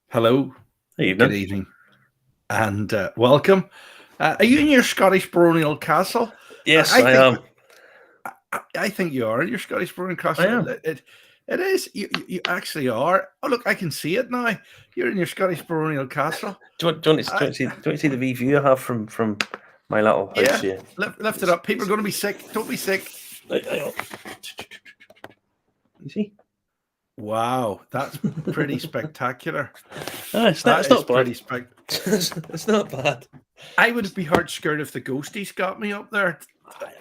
Hello, good Evening. evening, and welcome. Are you in your Scottish baronial castle? Yes, I I think am. I think you are in your Scottish baronial I castle. am. It is. You actually are. Oh, look, I can see it now. You're in your Scottish baronial castle. Do you want to see? Do you want to see the view I have from my little house Yeah, here? lift it up. People are going to be sick. Don't be sick. You see? Wow, that's pretty spectacular. It's not. That It's is not pretty bad. spec. It's not bad. I would be hard scared if the ghosties got me up there,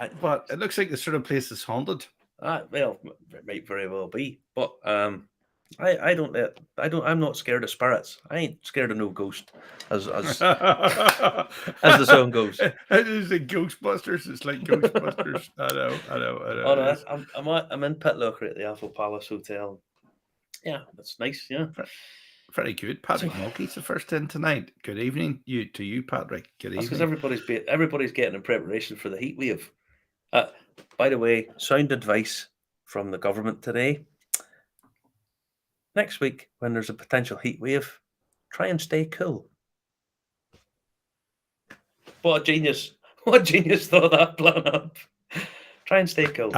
I, but it looks like the sort of place is haunted. well, it might very well be, but I don't let. I don't. I'm not scared of spirits. I ain't scared of no ghost, as as as the song goes. It is like Ghostbusters. It's like Ghostbusters. I know. Oh It no, is. I'm in Pitlochry at the Apple Palace Hotel. Yeah, that's nice. Yeah. Very good. So Patrick Mulkey's the first in tonight. Good evening, you, Patrick. Good that's because evening. everybody's getting in preparation for the heat wave. Uh, by the way, sound advice from the government today. Next week, when there's a potential heat wave, try and stay cool. What a genius! What a genius thought that plan up. Try and stay cool.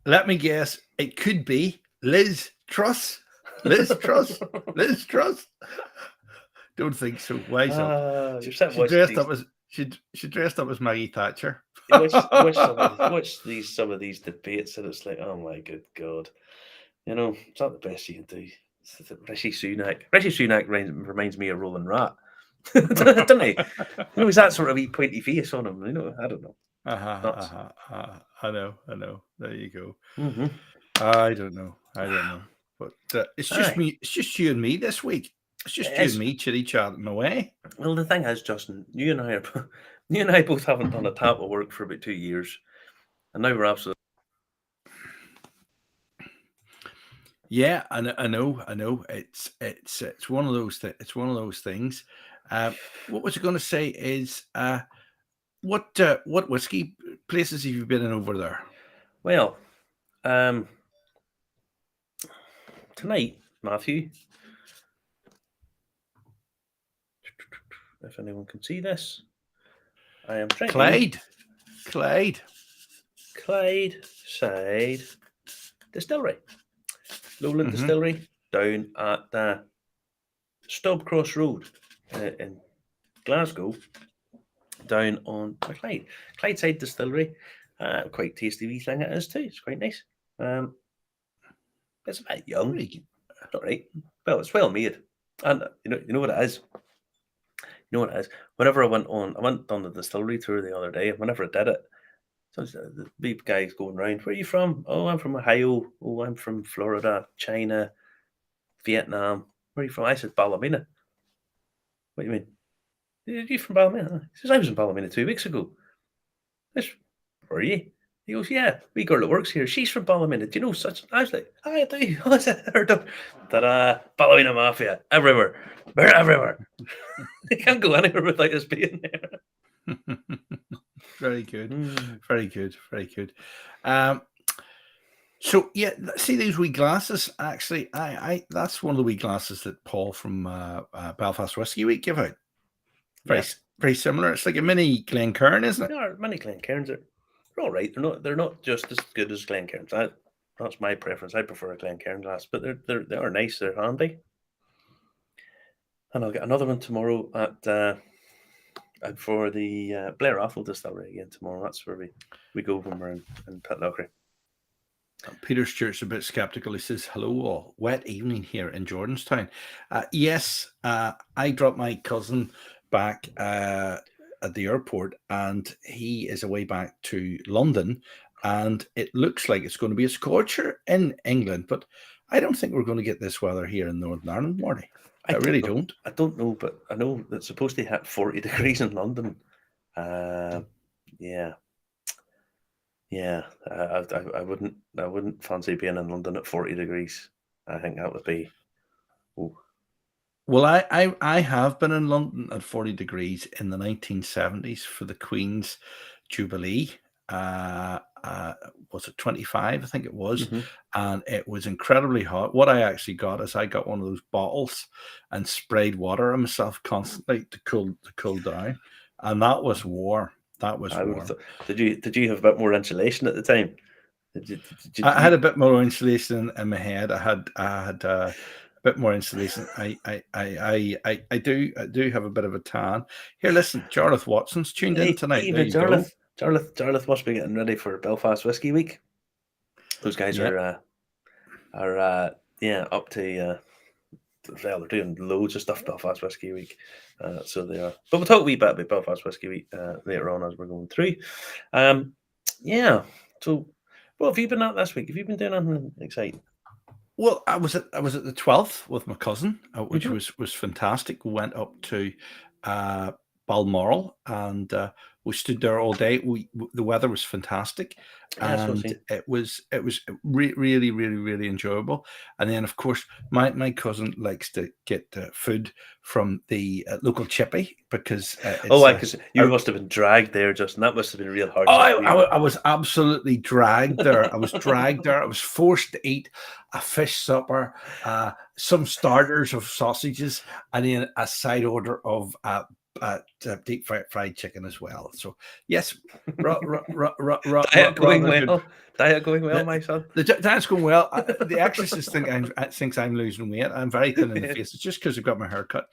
Let me guess. It could be Liz Truss. Liz Truss. Liz Truss. Don't think so. Wise up. You're sitting She watching dressed these. up as she dressed up as Maggie Thatcher. Watch some of these debates, and it's like, oh my good god, it's not the best you can do. Rishi Sunak. Rishi Sunak reminds me of Roland Rat, doesn't he? He's that sort of wee pointy face on him. I don't know. Nuts. I know. There you go. Mm-hmm. I don't know. But it's just Aye, me. It's just you and me this week. It's just it you and is. me chitty chatting away. Well, the thing is, Justin, you and I both haven't done a tap of work for about 2 years, and now we're absolutely. Yeah, I know. It's one of those. It's one of those things. What was I going to say? Is what whiskey places have you been in over there? Well, um, tonight, Matthew, if anyone can see this, I am drinking Clyde. Clydeside Distillery, Lowland Mm-hmm. Distillery, down at Stobcross Road in Glasgow, down on Clyde. Clydeside Distillery, quite tasty wee thing it is too. It's quite nice. It's a bit young, Very good. all right. Well, it's well made, and you know what it is. You know what it is. Whenever I went on the distillery tour the other day. Whenever I did it, so the big guys going around. Where are you from? Oh, I'm from Ohio. Oh, I'm from Florida, China, Vietnam. Where are you from? I said Ballymena. What do you mean? Are you from Ballymena? He says I was in Ballymena 2 weeks ago. I said, where are you? He goes, yeah, we girl that works here. She's from Ballymena. Do you know such? I was like, I do. What's it? Ta-da! Ballymena Mafia everywhere. We're everywhere. You can't go anywhere without us being there. Very good. Mm. Very good. Very good. Um, so yeah, see these wee glasses. Actually, I that's one of the wee glasses that Paul from Belfast Whiskey Week give out. Very Yeah, very similar. It's like a mini Glencairn, isn't it? there are many Glencairns. They're all right. They're not just as good as Glencairns. That's my preference. I prefer a Glencairn glass, but they are nice. They're handy. And I'll get another one tomorrow for the Blair Raffle Distillery again tomorrow. That's where we go when we're in Pitlochry. Peter Stewart's a bit skeptical. He says, "Hello, all. Wet evening here in Jordanstown." Yes, I dropped my cousin back at the airport, and he is away back to London. And it looks like it's going to be a scorcher in England, but I don't think we're going to get this weather here in Northern Ireland, Marty. I really don't know. don't. I don't know, but I know it's supposed to hit 40 degrees in London. Yeah, yeah. I wouldn't fancy being in London at 40 degrees. I think that would be. Oh, Well, I have been in London at 40 degrees in the 1970s for the Queen's Jubilee. was it 25? I think it was, Mm-hmm. and it was incredibly hot. What I actually got is I got one of those bottles and sprayed water on myself constantly to cool down, and that was war. That was I would have warm. thought. Did you have a bit more insulation at the time? I had a bit more insulation in my head. I had a bit more insulation. I do have a bit of a tan. Here, listen, Jarlath Watson's tuned in tonight. There Even you go. Jarlath must be getting ready for Belfast Whisky Week. Those guys Yeah. are up to well, they're doing loads of stuff Belfast Whisky Week, so they are. But we'll talk a wee bit about Belfast Whisky Week later on as we're going through. Yeah. So, what have you been at this week? Have you been doing anything exciting? Well, I was at the 12th with my cousin, which Mhm. was fantastic. We went up to Balmoral and we stood there all day. The weather was fantastic, Yeah, so and see. it was really enjoyable. And then, of course, my cousin likes to get food from the local chippy because Oh, it's I because you must have been dragged there, Justin. That must have been a real Oh, hardship for you. I was absolutely dragged there. I was dragged there. I was forced to eat a fish supper, some starters of sausages, and then a side order of deep fried chicken as well. So yes, Diet going rather good. well. Diet going well, my son. The diet's going well. The exorcist thinks I'm losing weight. I'm very thin in the face. It's just because I've got my haircut.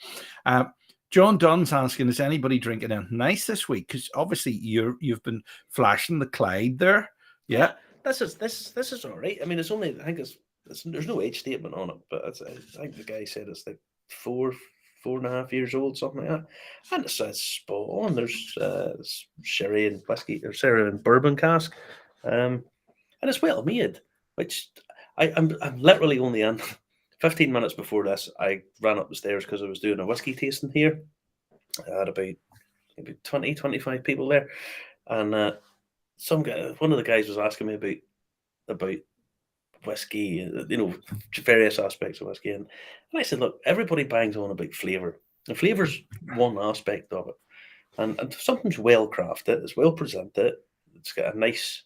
John Dunn's asking, is anybody drinking anything nice this week? Because obviously you've been flashing the Clyde there. Yeah. This is all right. I mean, it's only I think there's no age statement on it, but I think the guy said it's like 4.5 years old, something like that, and it's spot on. There's sherry and whiskey, or sherry and bourbon cask, and it's well made. Which I'm literally only in 15 minutes before this. I ran up the stairs because I was doing a whiskey tasting here. I had about maybe 20, 25 people there, and some guy, one of the guys was asking me about whiskey, various aspects of whiskey, and I said, look, everybody bangs on about flavour. And flavour's one aspect of it, and if something's well crafted, it's well presented, it's got a nice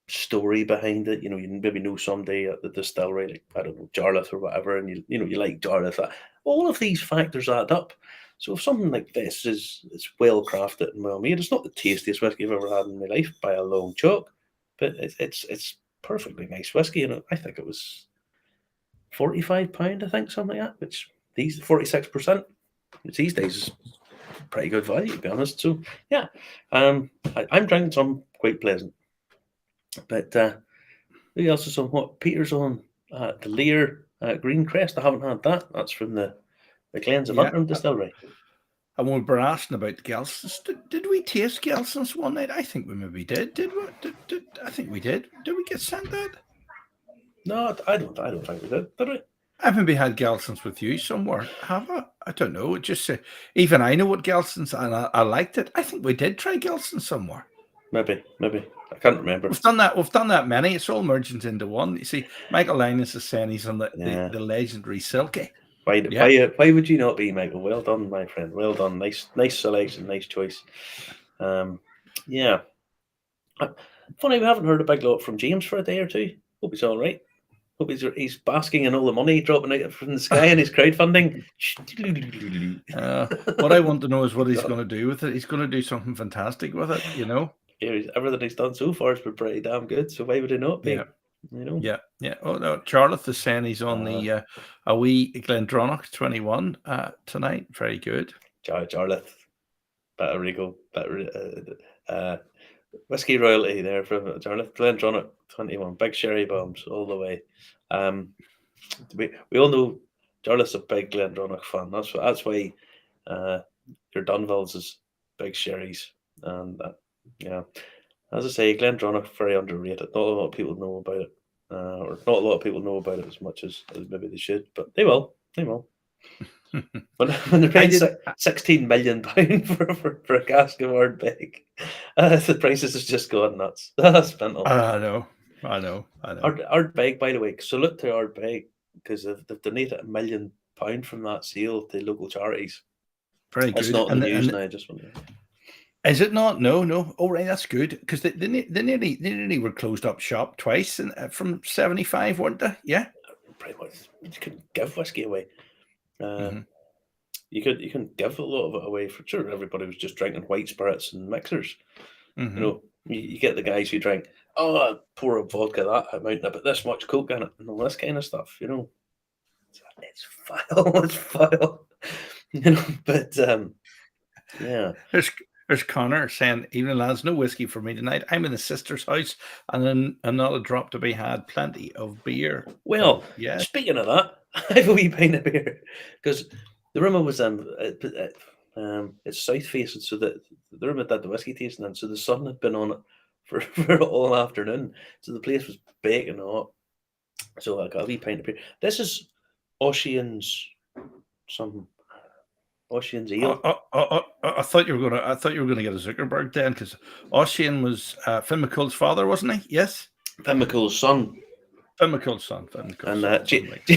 story behind it. You maybe know somebody at the distillery, like, I don't know, Jarlath or whatever, and you like Jarlath. All of these factors add up. So if something like this it's well crafted and well made, it's not the tastiest whiskey I've ever had in my life by a long chalk, but it's perfectly nice whiskey, and I think it was £45, I think, something like that. Which these 46%, which these days is pretty good value, to be honest. So yeah, I'm drinking some quite pleasant. But who else is on what? Peter's on the Lear Green Crest. I haven't had that. That's from the Glens of Yeah. Antrim distillery. And we were asking about Gelson's. Did we taste Gelson's one night? I think we maybe did. Did we? I think we did. Did we get sent that? No, I don't think we did we? I've maybe had Gelson's with you somewhere. Have I? I don't know. It just even I know what Gelson's, and I liked it. I think we did try Gelson's somewhere. Maybe. I can't remember. We've done that many. It's all merging into one. You see, Michael Linus is saying he's on the legendary Silky. Why would you not be, Michael? Well done, my friend. Well done. Nice selection. Nice choice. Yeah. Funny, we haven't heard a big lot from James for a day or two. Hope he's all right. Hope he's basking in all the money dropping out from the sky in his crowdfunding. What I want to know is what he's going to do with it. He's going to do something fantastic with it, Everything he's done so far has been pretty damn good. So why would he not be? Yeah. Oh no, Charlotte is saying he's on the a wee Glendronach 21 tonight. Very good. Charlotte, better whiskey royalty there from Charlotte. Glendronach 21, big sherry bombs all the way. We all know Charlotte's a big Glendronach fan. That's why your Dunvilles is big sherries, and as I say, Glendronach very underrated. Not a lot of people know about it, or not a lot of people know about it as much as maybe they should, but they will. When they're paying £16 million for a cask of Ardbeg, the prices has just gone nuts. That's mental. I know. Ardbeg, by the way, salute to Ardbeg, because they've donated £1 million from that sale to local charities. Very good. It's not in the news now. I just wonder. Is it not? No, no. Oh, right, that's good because they nearly were closed up shop twice from 75, weren't they? Yeah. Pretty much, you couldn't give whiskey away. Uh, Hmm. you couldn't give a lot of it away for sure. Everybody was just drinking white spirits and mixers. Hmm. You get the guys who drink, oh, pour a vodka that amount and I put this much coke in it and all this kind of stuff. It's vile. It's vile. But yeah. There's there's Connor saying, "Evening lads, no whiskey for me tonight. I'm in the sister's house, and then not a drop to be had. Plenty of beer." Well, Oh yes. speaking of that, I have a wee pint of beer because the room I was in, it's south facing, so that the room had had the whiskey tasting, and so the sun had been on it for, for all afternoon, so the place was baking hot. So I got a wee pint of beer. This is Ossian's some Ossian's I, ale. I, I, I thought you were gonna. I thought you were gonna get a Zuckerberg then, because Ossian was Finn McCool's father, wasn't he? Yes, Pimlical's son. Finn McCool's son. Finn McCool's And son. Something like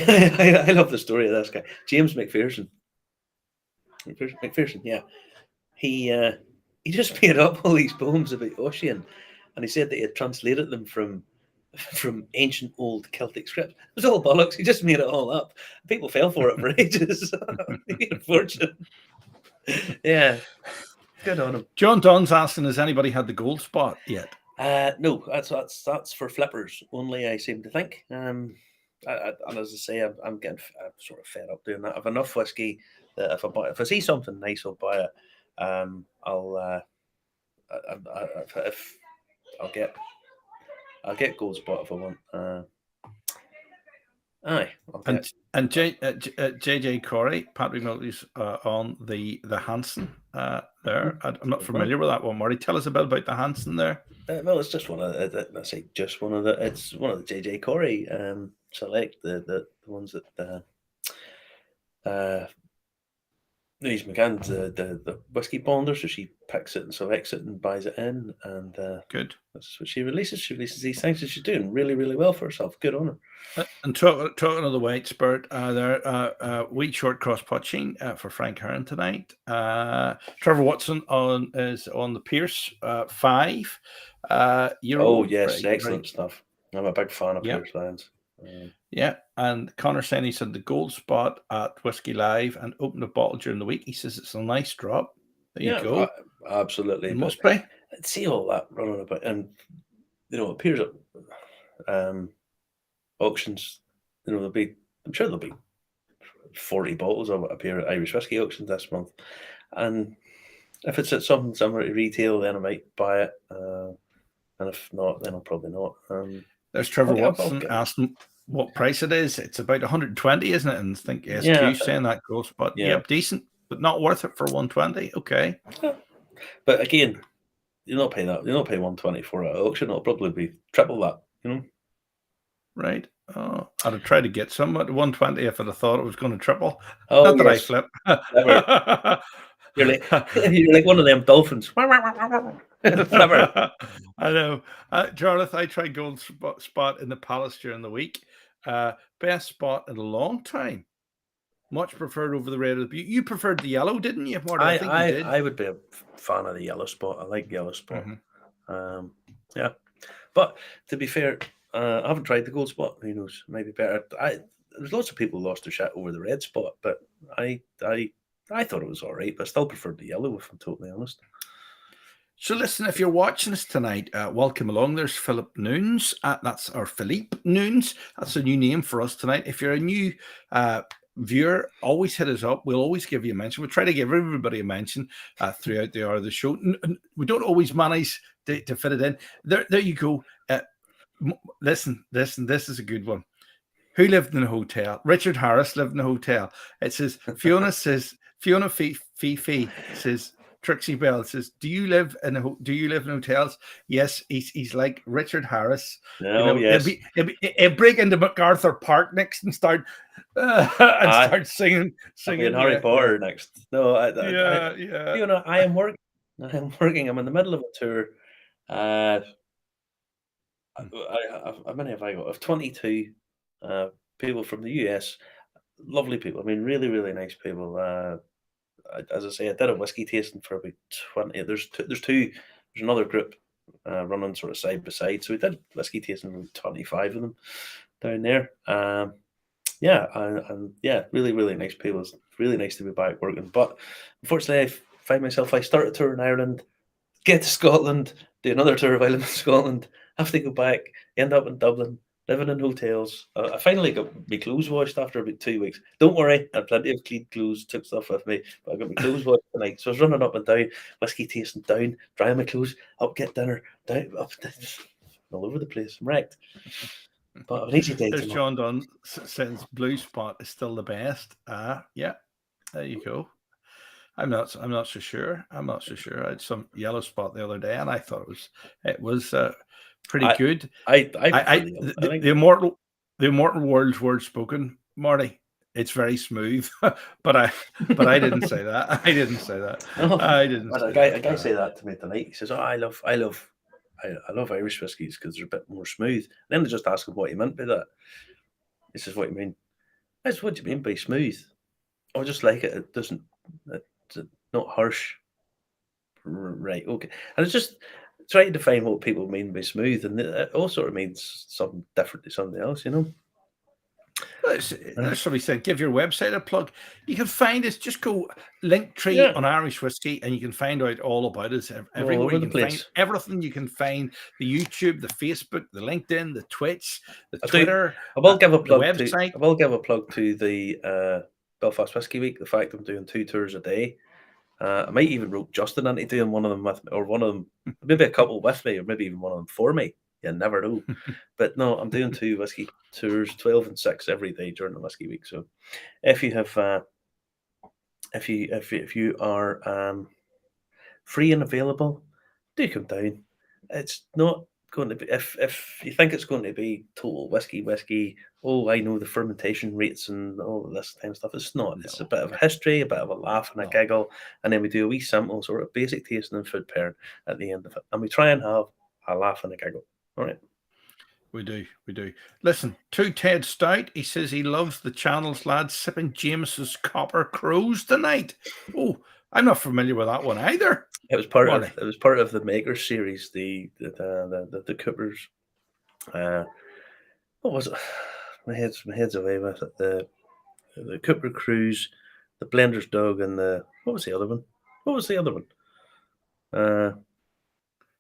I love the story of this guy, James McPherson. McPherson, yeah. He just made up all these poems about Ossian, and he said that he had translated them from ancient old Celtic scripts. It was all bollocks. He just made it all up. People fell for it for ages. He made a fortune. Yeah, good on him. John Dunn's asking, has anybody had the gold spot yet? No, that's for flippers only. I seem to think. And as I say, I'm sort of fed up doing that. I've enough whiskey that if I see something nice, I'll buy it. If I'll get gold spot if I want. Aye, I'll get. And JJ Corey, Patrick Milty's on the Hanson there. I'm not familiar with that one, Marty. Tell us a bit about the Hanson there. Well, it's just one of I say just one of the. It's one of the JJ Corey select the ones that Louise McCann, the whiskey ponder, so she picks it and selects it and buys it in, and Good. that's what she releases. She releases these things, and she's doing really, really well for herself. Good on her. And talking of the white spirit, there, wheat short cross potching for Frank Hearn tonight. Trevor Watson is on the Pierce 5 year Oh old. yes, excellent stuff. I'm a big fan of Yep. Pierce Lyons. Yeah, and Connor saying he's had the gold spot at Whiskey Live and opened a bottle during the week. He says it's a nice drop. There you go. Absolutely. It must be. See all that running about, and it appears at auctions. I'm sure there'll be 40 bottles of it appear at Irish whiskey auctions this month, and if it's at something similar to retail, then I might buy it, and if not, then I'll probably not. There's Trevor Watson asking what price it is. It's about 120, isn't it? And I think SQ saying that gold spot. Yeah. Yep, decent, but not worth it for 120. Okay. Yeah. But again, you'll not pay that. You'll not pay 120 for it at auction. It'll probably be triple that, Right. Oh, I'd have tried to get some at 120 if I'd have thought it was going to triple. Oh, not that I flip. You're like one of them dolphins. I know. Jonathan, I tried gold spot in the Palace during the week. Best spot in a long time. Much preferred over the red. You preferred the yellow, didn't you, Marty? I think you did. I would be a fan of the yellow spot. I like yellow spot. Yeah. But to be fair, I haven't tried the gold spot. Who knows? Maybe better. There's lots of people who lost their shit over the red spot, but I thought it was all right, but I still preferred the yellow, if I'm totally honest. So listen, if you're watching us tonight, welcome along. There's Philip Noons. That's our Philippe Noons. That's a new name for us tonight. If you're a new viewer, always hit us up. We'll always give you a mention. We'll try to give everybody a mention throughout the hour of the show. We don't always manage to fit it in. There you go. Listen, this is a good one. Who lived in a hotel? Richard Harris lived in a hotel. It says, Fiona Fifi says, Trixie Bell says, do you live in hotels? Yes, he's like Richard Harris. Yes. He'd break into MacArthur Park next and start singing Harry Potter next. No, yeah. I am working. I'm in the middle of a tour. How many have I got? I've 22 people from the US. Lovely people. I mean, really, really nice people. as I say, I did a whiskey tasting for about 20. There's another group running sort of side by side. So we did whiskey tasting for 25 of them down there. Yeah, and yeah, really, really nice people. It's really nice to be back working. But unfortunately, I find myself, I start a tour in Ireland, get to Scotland, do another tour of Ireland in Scotland, have to go back, end up in Dublin, living in hotels. I finally got my clothes washed after about 2 weeks. Don't worry, I had plenty of clean clothes, took stuff with me, but I got my clothes washed tonight. So I was running up and down, whiskey tasting, down, drying my clothes, up, get dinner, down, up, all over the place. I'm wrecked. But an easy day There's tomorrow. John Dunn says Blue Spot is still the best. Yeah, there you go. I'm not so sure. I'm not so sure. I had some Yellow Spot the other day, and I thought it was pretty I good. I prefer I the yellow. I think the immortal words spoken, Marty. It's very smooth, but I didn't say that. I didn't say that. no, I didn't but say a guy that. say that to me tonight. He says, "Oh, I love Irish whiskies because they're a bit more smooth." And then I just asked him what he meant by that. He says, "What do you mean?" I said, "What do you mean by smooth?" I just like it. It doesn't. It's not harsh. Right. Okay. And it's just trying to define what people mean by smooth, and it all sort of means something different to something else, you know. There's somebody said, give your website a plug. You can find us, just go Linktree Yeah, on Irish Whiskey, and you can find out all about us all everywhere. over You the can find place. everything. You can find the YouTube, the Facebook, the LinkedIn, the Twitch, the I do. Twitter, I will give a the plug to. website. I will give a plug to the Belfast Whiskey Week. The fact I'm doing 2 tours a day. I might even rope Justin into doing one of them with me, or one of them, maybe a couple with me, or maybe even one of them for me. You never know. But no, I'm doing 2 whiskey tours, 12 and 6 every day during the Whiskey Week. So if you have, if you are free and available, do come down. It's not going to be, if you think it's going to be total whiskey. Oh, I know the fermentation rates and all of this kind of stuff. It's not. It's a No, bit of a history, a bit of a laugh and a no, giggle, and then we do a wee simple sort of basic tasting and food pairing at the end of it, and we try and have a laugh and a giggle. All right. we do. We do. Listen, to Ted Stout, he says he loves the channels lads sipping James's Copper Crows tonight. Oh, I'm not familiar with that one either, Marty. It was part of the Makers series, the Coopers. What was it? My head's away with it. The Cooper Cruise, the Blender's Dog, and the what was the other one? What was the other one?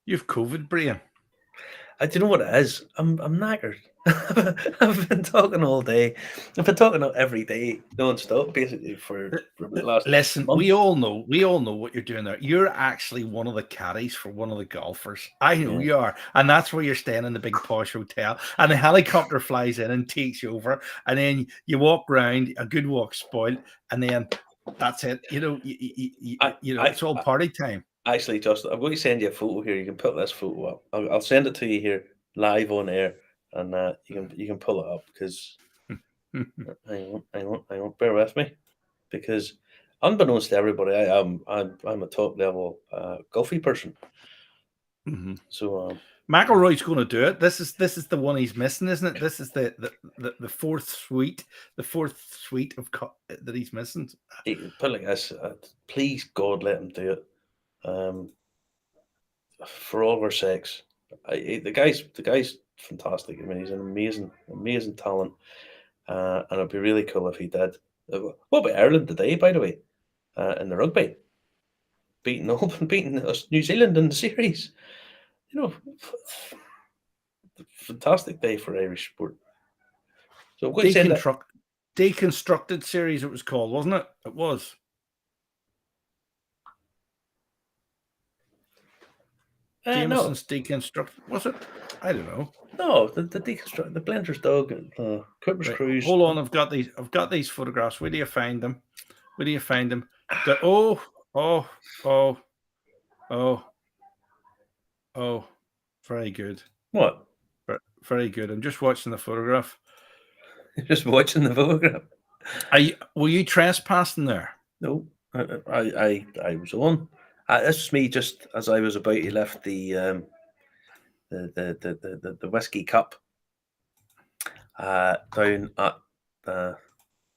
You've COVID brain. I do you know what it is. I'm knackered. I've been talking all day. I've been talking every day, non-stop, basically for the last Listen, month. we all know what you're doing there. You're actually one of the caddies for one of the golfers. I know Yeah. you are, and that's where you're staying in the big posh hotel. And the helicopter flies in and takes you over, and then you walk around. A good walk spoiled, and then that's it. You know, it's all I party time. actually, Justin, I'm going to send you a photo here. You can put this photo up. I'll send it to you here live on air, and you can pull it up because hang on, bear with me because unbeknownst to everybody, I'm a top level golfy person. Mm-hmm. So McElroy's going to do it. This is the one he's missing, isn't it? This is the fourth suite, that he's missing. put it like this: please God, let him do it. For all of our sakes, the guy's fantastic. I mean, he's an amazing talent, and it'd be really cool if he did. What about Ireland today, by the way, in the rugby, beating New Zealand in the series? You know, fantastic day for Irish sport. So I'm going to send that. Deconstructed series, it was called, wasn't it? It was. Jameson's Deconstructed, was it? I don't know. No, the deconstruct the Blender's Dog, Cooper's Right. Cruise. Hold on, I've got these photographs. Where do you find them? Oh, very good. What? Very good. I'm just watching the photograph. Just watching the photograph. Were you trespassing there? No, I was on. This was me just as I was about to lift the whiskey cup down at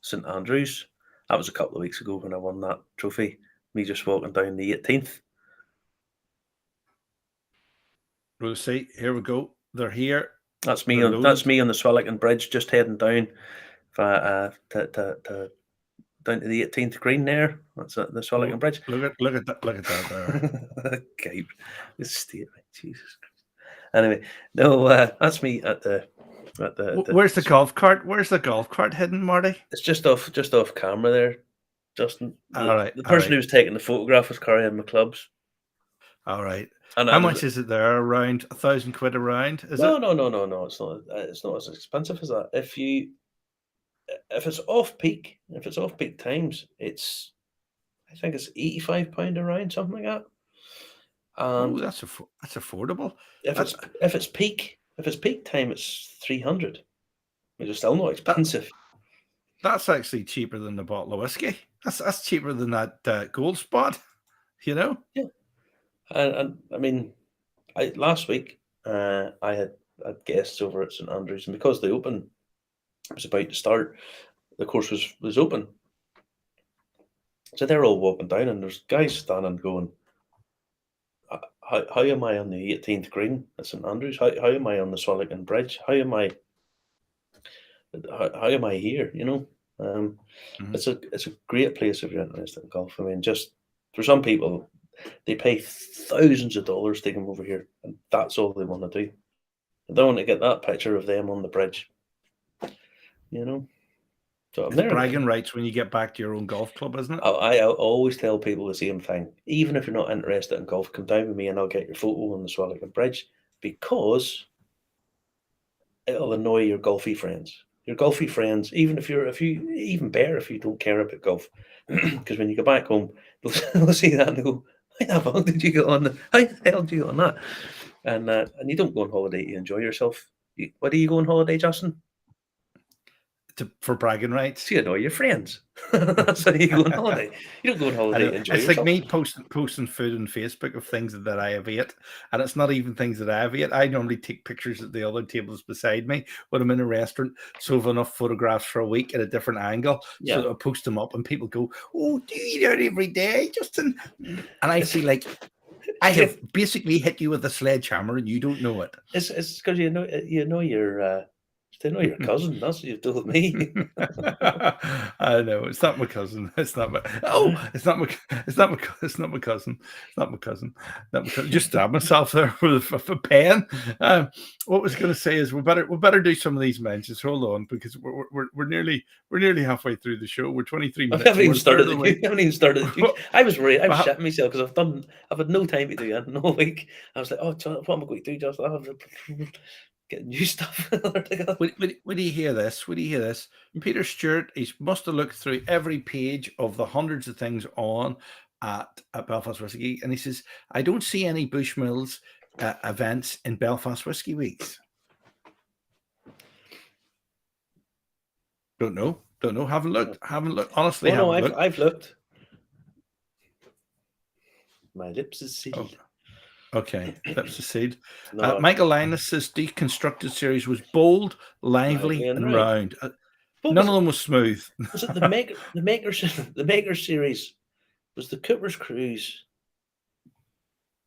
St Andrews, That was a couple of weeks ago when I won that trophy. Me just walking down the 18th. We'll see. Here we go. They're here. That's me They're on loaded. the Swillican Bridge, just heading down down to the 18th green there. That's the Swillican Bridge. Look at that there. Okay, this state, Jesus Christ. Anyway, no, that's me at the. Where's the golf cart? Where's the golf cart hidden, Marty? It's just off camera there, Justin. The person who was taking the photograph was carrying my clubs. All right. And how much is it there? Around £1,000 a round? Is it? No. It's not as expensive as that. If it's off peak times, I think it's £85 a round, something like that. And that's affordable. If it's peak time, it's 300, which is still not expensive. That's actually cheaper than the bottle of whiskey. That's cheaper than that Gold Spot. You know. Yeah. And I mean, last week I had guests over at St Andrews, and because the Open was about to start, the course was open. So they're all walking down, and there's guys standing going, how am I on the 18th green at St Andrews? How am I on the Swillican Bridge? How am I here? You know, it's a great place if you're interested in golf. I mean, just for some people, they pay thousands of dollars to come over here, and that's all they want to do. They don't want to get that picture of them on the bridge. You know, so I'm there. Bragging rights when you get back to your own golf club, isn't it? I always tell people the same thing. Even if you're not interested in golf, come down with me and I'll get your photo on the Swillican Bridge, because it'll annoy your golfy friends. Your golfy friends, even if you don't care about golf, because when you go back home, they'll see that and they go, "How the hell did you get on? How the hell did you get on that?" And you don't go on holiday to enjoy yourself. Where do you go on holiday, Justin? For bragging rights. To annoy your friends. That's how you go on holiday. You don't go on holiday to enjoy yourself. It's like me posting food on Facebook of things that I have ate, and it's not even things that I have ate. I normally take pictures at the other tables beside me when I'm in a restaurant, so I have enough photographs for a week at a different angle, so that I post them up, and people go, "Oh, do you eat out every day, Justin?" And I feel like I have basically hit you with a sledgehammer, and you don't know it. It's because you know your. They know your cousin. That's what you've told me. I know it's not my cousin. It's not my. Oh, it's not my cousin. It's not my cousin. Just stabbed myself there with a pen. What I was going to say is we better do some of these mentions. Hold on, because we're nearly halfway through the show. We're 23 minutes. I haven't even started. I was worried. I was shitting myself because I've had no time to do that all week. I was like, oh, what am I going to do? Just getting new stuff. Would you hear this? Peter Stewart, he must have looked through every page of the hundreds of things on at Belfast Whisky, and he says, I don't see any Bushmills events in Belfast Whisky Weeks. Don't know. Haven't looked. Honestly, I've looked. My lips is sealed. Oh. Okay, that's the seed. Michael Linus says Deconstructed series was bold, lively, and round. None of them was smooth. Was it the Maker series? Was the Cooper's Cruise,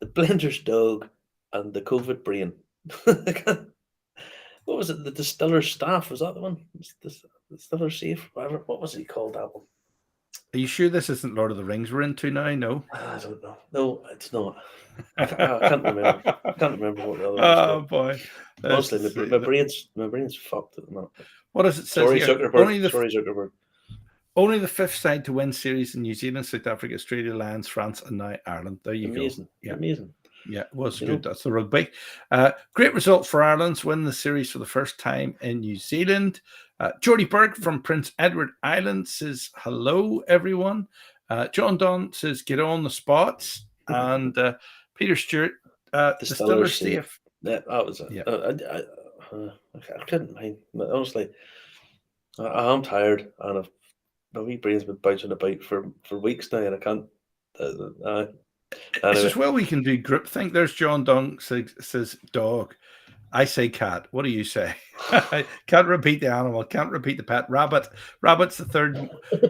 the Blender's Dog, and the COVID Brain? What was it? The Distiller's Staff, was that the one? The Distiller's Safe, whatever. What was it called, that one? Are you sure this isn't Lord of the Rings we're into now? No, I don't know. No, it's not. I can't remember. I can't remember what the other one was. Oh boy! Honestly, my brain's fucked at the moment. What does it say? Sorry, Zuckerberg. Only the fifth side to win series in New Zealand, South Africa, Australia, Lions, France, and now Ireland. There you go. Yeah. Amazing. Yeah, it was good. That's the rugby. Great result for Ireland's win the series for the first time in New Zealand. Geordie Burke from Prince Edward Island says, hello, everyone. John Don says, get on the spots. And Peter Stewart, Distiller's Safe. Yeah, that was it. Yeah. I couldn't mind. Honestly, I'm tired, and my wee brain's been bouncing about for weeks now, and I can't. Anyway. It's as well we can do groupthink. There's John Dunk says dog. I say cat. What do you say? Can't repeat the animal. Can't repeat the pet. Rabbit. Rabbit's the third. Do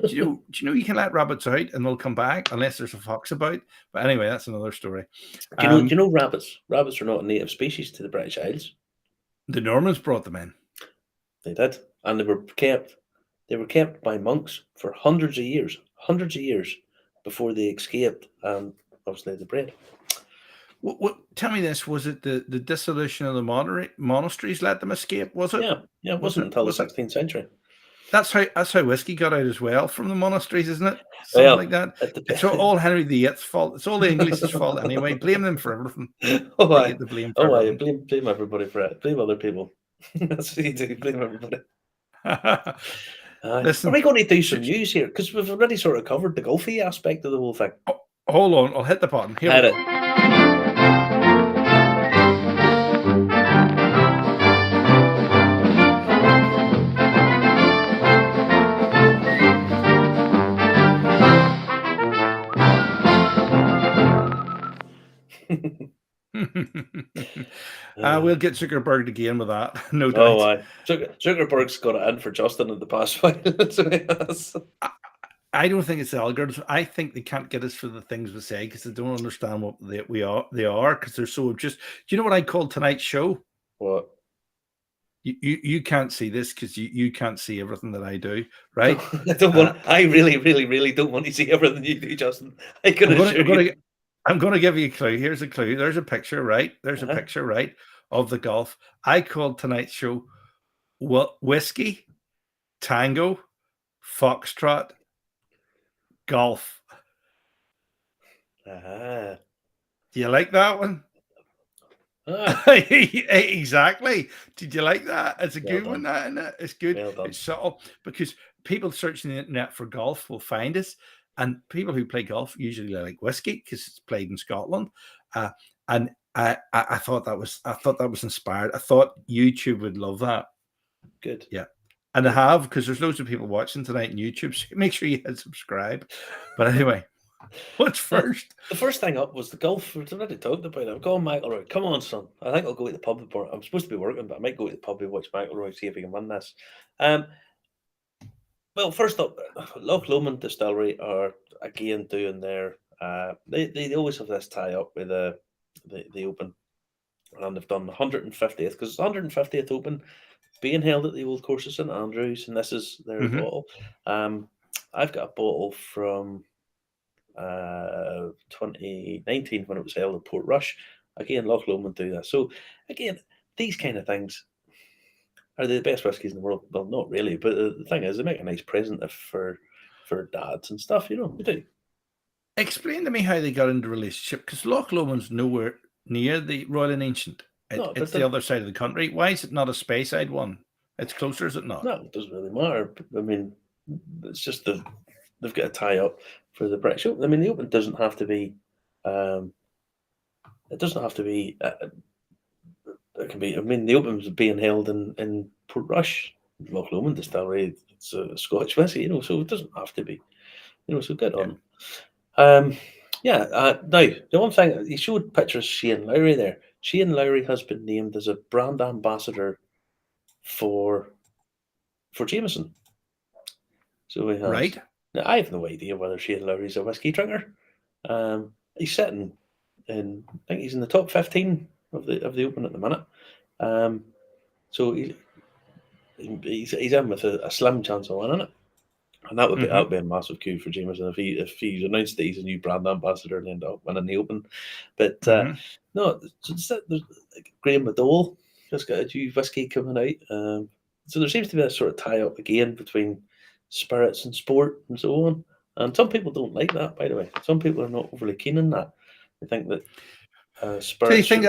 you know you can let rabbits out and they'll come back unless there's a fox about? But anyway, that's another story. Do you know rabbits? Rabbits are not a native species to the British Isles. The Normans brought them in. They did, and they were kept. They were kept by monks for hundreds of years before they escaped, and obviously they bred. Tell me this: was it the dissolution of the monasteries let them escape? Was it? Yeah, it wasn't until the 16th century. That's how whiskey got out as well from the monasteries, isn't it? Something Well, like that. It's all Henry VIII's fault. It's all the English's fault anyway. Blame them for everything. I Get the blame for everything. blame everybody for it. Blame other people. That's what you do. Blame everybody. Listen, are we going to do some news here? Because we've already sort of covered the golfy aspect of the whole thing. Hold on, I'll hit the button. Here we go. We'll get Zuckerberg again with that, no doubt. Oh, aye. Zuckerberg's got it in for Justin in the past 5 minutes. I don't think it's the algorithms. I think they can't get us for the things we say because they don't understand what they are because they're so just. Do you know what I call tonight's show? What? You can't see this because you can't see everything that I do, right? I really, really, really don't want to see everything you do, Justin. I'm going to give you a clue. Here's a clue. There's a picture, right? There's a picture, right, of the golf. I called tonight's show Whisky Tango Foxtrot Golf. Do you like that one? Exactly. Did you like that? It's a good one, that, isn't it? It's good. It's subtle because people searching the internet for golf will find us, and people who play golf usually like whiskey because it's played in Scotland. And I thought that was inspired. I thought YouTube would love that. Good. Yeah. And I have, because there's loads of people watching tonight on YouTube. So make sure you hit subscribe. But anyway, what's first? The first thing up was the golf. We've already talked about it. I'm going McIlroy. Come on, son. I think I'll go to the pub. I'm supposed to be working, but I might go to the pub and watch McIlroy, see if he can win this. Well, first up, Loch Lomond Distillery are again doing their. They always have this tie up with the Open, and they've done the 150th because it's 150th Open being held at the old course of St Andrews, and this is their bottle. I've got a bottle from 2019 when it was held at Portrush. Again, Loch Lomond do that. So again, these kind of things are they the best whiskies in the world? Well, not really, but the thing is, they make a nice present for dads and stuff. You know, they do. Explain to me how they got into the relationship, because Loch Lomond's nowhere near the Royal and Ancient. It's the other side of the country. Why is it not a Speyside one? It's closer, is it not? No, it doesn't really matter. I mean, it's just they've got a tie up for the British Open. I mean, the Open doesn't have to be. It doesn't have to be. It can be. I mean, the Open's being held in Portrush, Loch Lomond Distillery. It's a Scottish whiskey, you know, so it doesn't have to be. You know, so good on. Now the one thing he showed pictures of Shane Lowry there. Shane Lowry has been named as a brand ambassador for Jameson. So he has. Right. Now I have no idea whether Shane Lowry's a whiskey drinker. He's sitting in. I think he's in the top 15 of the Open at the minute. So he's in with a slim chance of winning it. And that would be a massive coup for Jameson if he's announced that he's a new brand ambassador and end up winning the Open. But no, there's Graham McDowell just got a new whiskey coming out. So there seems to be a sort of tie up again between spirits and sport and so on. And some people don't like that, by the way. Some people are not overly keen on that. They think that spirits. Do you think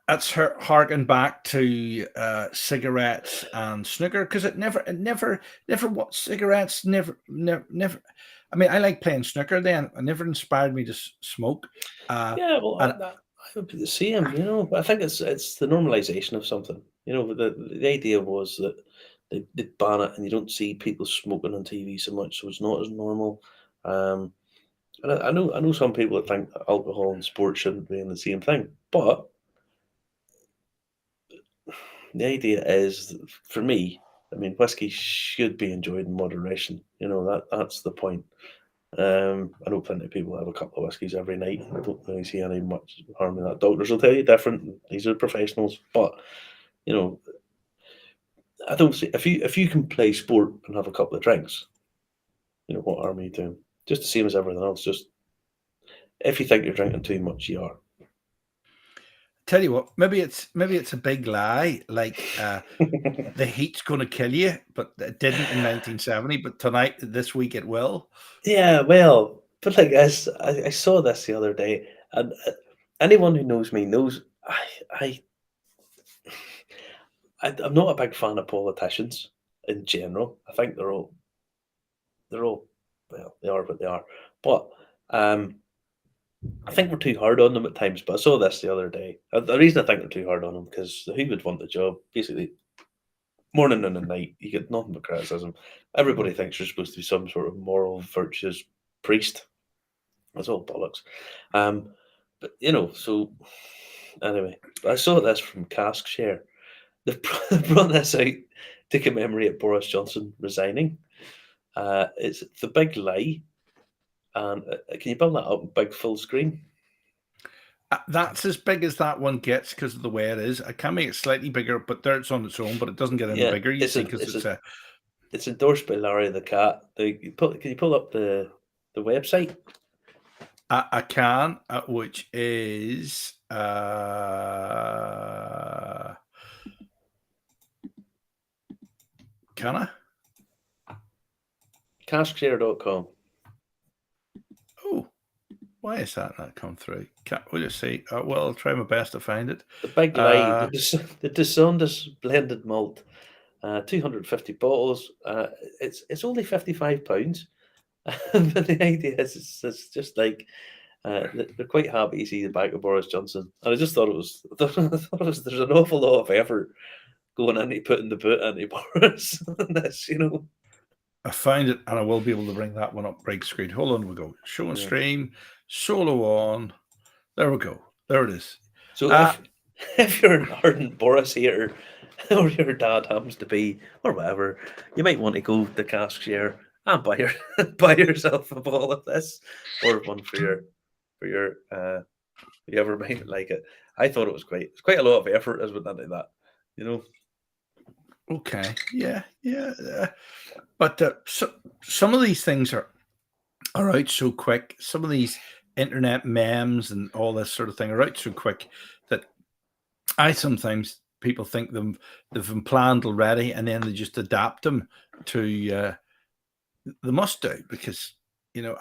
that's harking back to cigarettes and snooker? Because it never what cigarettes never. I mean, I like playing snooker. Then it never inspired me to smoke. I would be the same. You know, but I think it's the normalization of something. You know, the idea was that they ban it and you don't see people smoking on TV so much, so it's not as normal. And I know some people that think that alcohol and sport shouldn't be in the same thing, but the idea is, for me, I mean, whiskey should be enjoyed in moderation. That's the point. I know plenty of people have a couple of whiskies every night. I don't really see any much harm in that. Doctors will tell you different. These are professionals, but you know, I don't see if you can play sport and have a couple of drinks, what harm are you doing? Just the same as everything else. Just if you think you're drinking too much, you are. Tell you what, maybe it's a big lie. Like the heat's going to kill you, but it didn't in 1970. But tonight, this week, it will. Yeah, well, but like I saw this the other day, and anyone who knows me knows I I'm not a big fan of politicians in general. I think they're all well, they are what they are. But um, I think we're too hard on them at times. But I saw this the other day. The reason I think we're too hard on them because who would want the job? Basically, morning and at night, you get nothing but criticism. Everybody thinks you're supposed to be some sort of moral, virtuous priest. That's all bollocks. But so anyway, I saw this from Cask Share. They've brought this out to commemorate Boris Johnson resigning. It's the big lie, and can you build that up big full screen? That's as big as that one gets because of the way it is. I can make it slightly bigger, but there it's on its own. But it doesn't get any Yeah, bigger. You see, because it's endorsed by Larry the Cat. Can you pull up the website? I can, which is can I? Caskshare.com. Oh, why is that not come through? We'll just see. Well, I'll try my best to find it. The big lie, the Descendus blended malt, 250 bottles. It's only £55. But the idea is it's just like they're quite happy to see the back of Boris Johnson, and I just thought there's an awful lot of effort going into putting the boot into Boris on this, I find it, and I will be able to bring that one up break screen. Hold on, we go. Show and stream, solo on. There we go. There it is. So if you're an ardent Boris hater, or your dad happens to be, or whatever, you might want to go to Cask Share and buy yourself a bottle of this, or one for your whoever might like it. I thought it was it's quite a lot of effort as went into that, Okay. Yeah. But some of these things are out so quick. Some of these internet memes and all this sort of thing are out so quick that I sometimes people think they've been planned already, and then they just adapt them to the must do because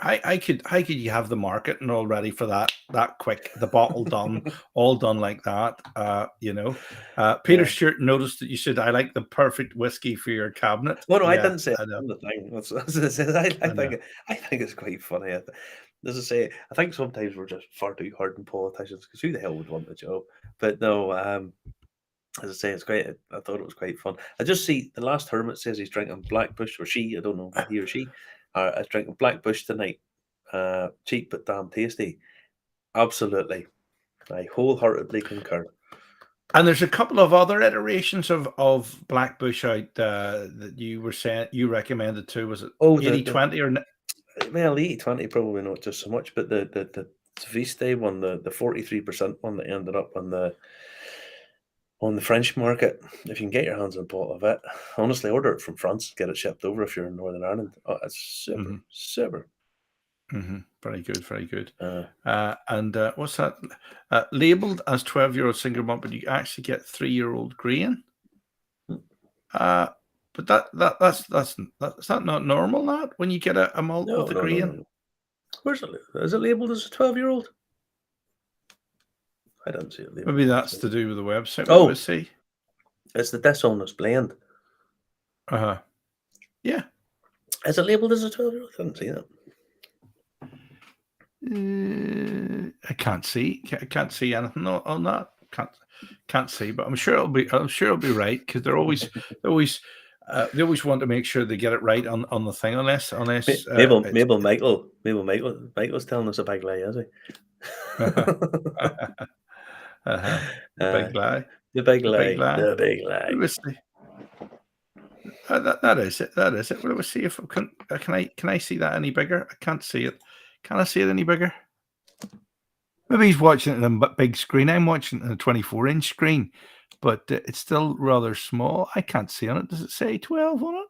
how could you have the market and all ready for that quick, the bottle done, all done like that. Peter Stewart noticed that you said I like the perfect whiskey for your cabinet. Well, no, I Yeah, didn't say I know. the thing. I think it's quite funny. As I say, I think sometimes we're just far too hard on politicians because who the hell would want the job? But no, as I say, it's great. I thought it was quite fun. I just see the last hermit says he's drinking Blackbush, or she, I don't know, he or she, is drinking Blackbush tonight. Cheap but damn tasty. Absolutely. I wholeheartedly concur. And there's a couple of other iterations of Blackbush out that you were saying you recommended too. Was it 80-20 or? Well, 80-20 probably not just so much, but the Viste one, the 43% one that ended up on the French market. If you can get your hands on a bottle of it, honestly, order it from France. Get it shipped over if you're in Northern Ireland. Oh, it's super, super. Very good, very good. And what's that? Labeled as 12-year-old single malt, but you actually get 3-year-old grain. But that's that not normal. That when you get a malt with the grain. No. Where's it? Is it labeled as a 12-year-old? I don't see it labeled. Maybe that's to do with the website. Oh, see, it's the dishonest blend. Yeah. Is it labeled as a 12-year-old? I didn't see that. I can't see. I can't see anything on that. Can't see, but I'm sure it'll be right because they always want to make sure they get it right on the thing unless Michael's telling us a big lie, is he? Big lie. The big The big lie. lie. The big lie. Let me see. That is it. That is it. Well, let me see if can I see that any bigger? I can't see it. Can I see it any bigger? Maybe he's watching it on a big screen. I'm watching it on a 24-inch screen, but it's still rather small. I can't see on it. Does it say 12 on it?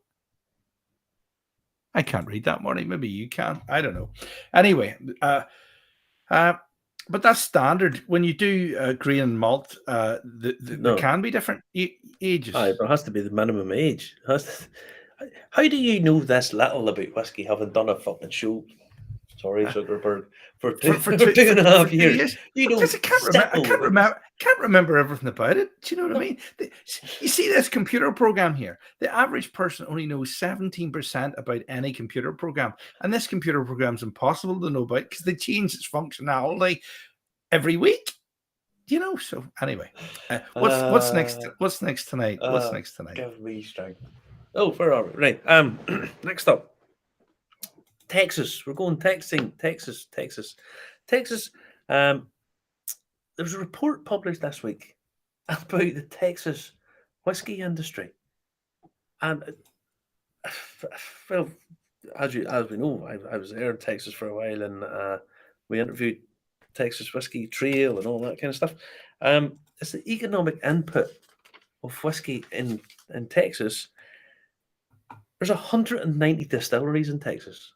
I can't read that, Marty. Maybe you can. I don't know. Anyway, but that's standard when you do green and malt. There can be different ages. Aye, but it has to be the minimum age. How do you know this little about whiskey, having done a fucking show? Sorry, Zuckerberg, for 2.5 years. You know, because I can't remember everything about it. Do you know what I mean? You see this computer program here. The average person only knows 17% about any computer program, and this computer program is impossible to know about because they change its functionality every week. You know. So anyway, what's next? What's next tonight? What's next tonight? Give me strength. Oh, where are we? Right. Next up. Texas. We're going Texas. There was a report published this week about the Texas whiskey industry, and well, as we know, I was there in Texas for a while, and we interviewed Texas Whiskey Trail and all that kind of stuff. It's the economic input of whiskey in Texas. There's 190 distilleries in Texas.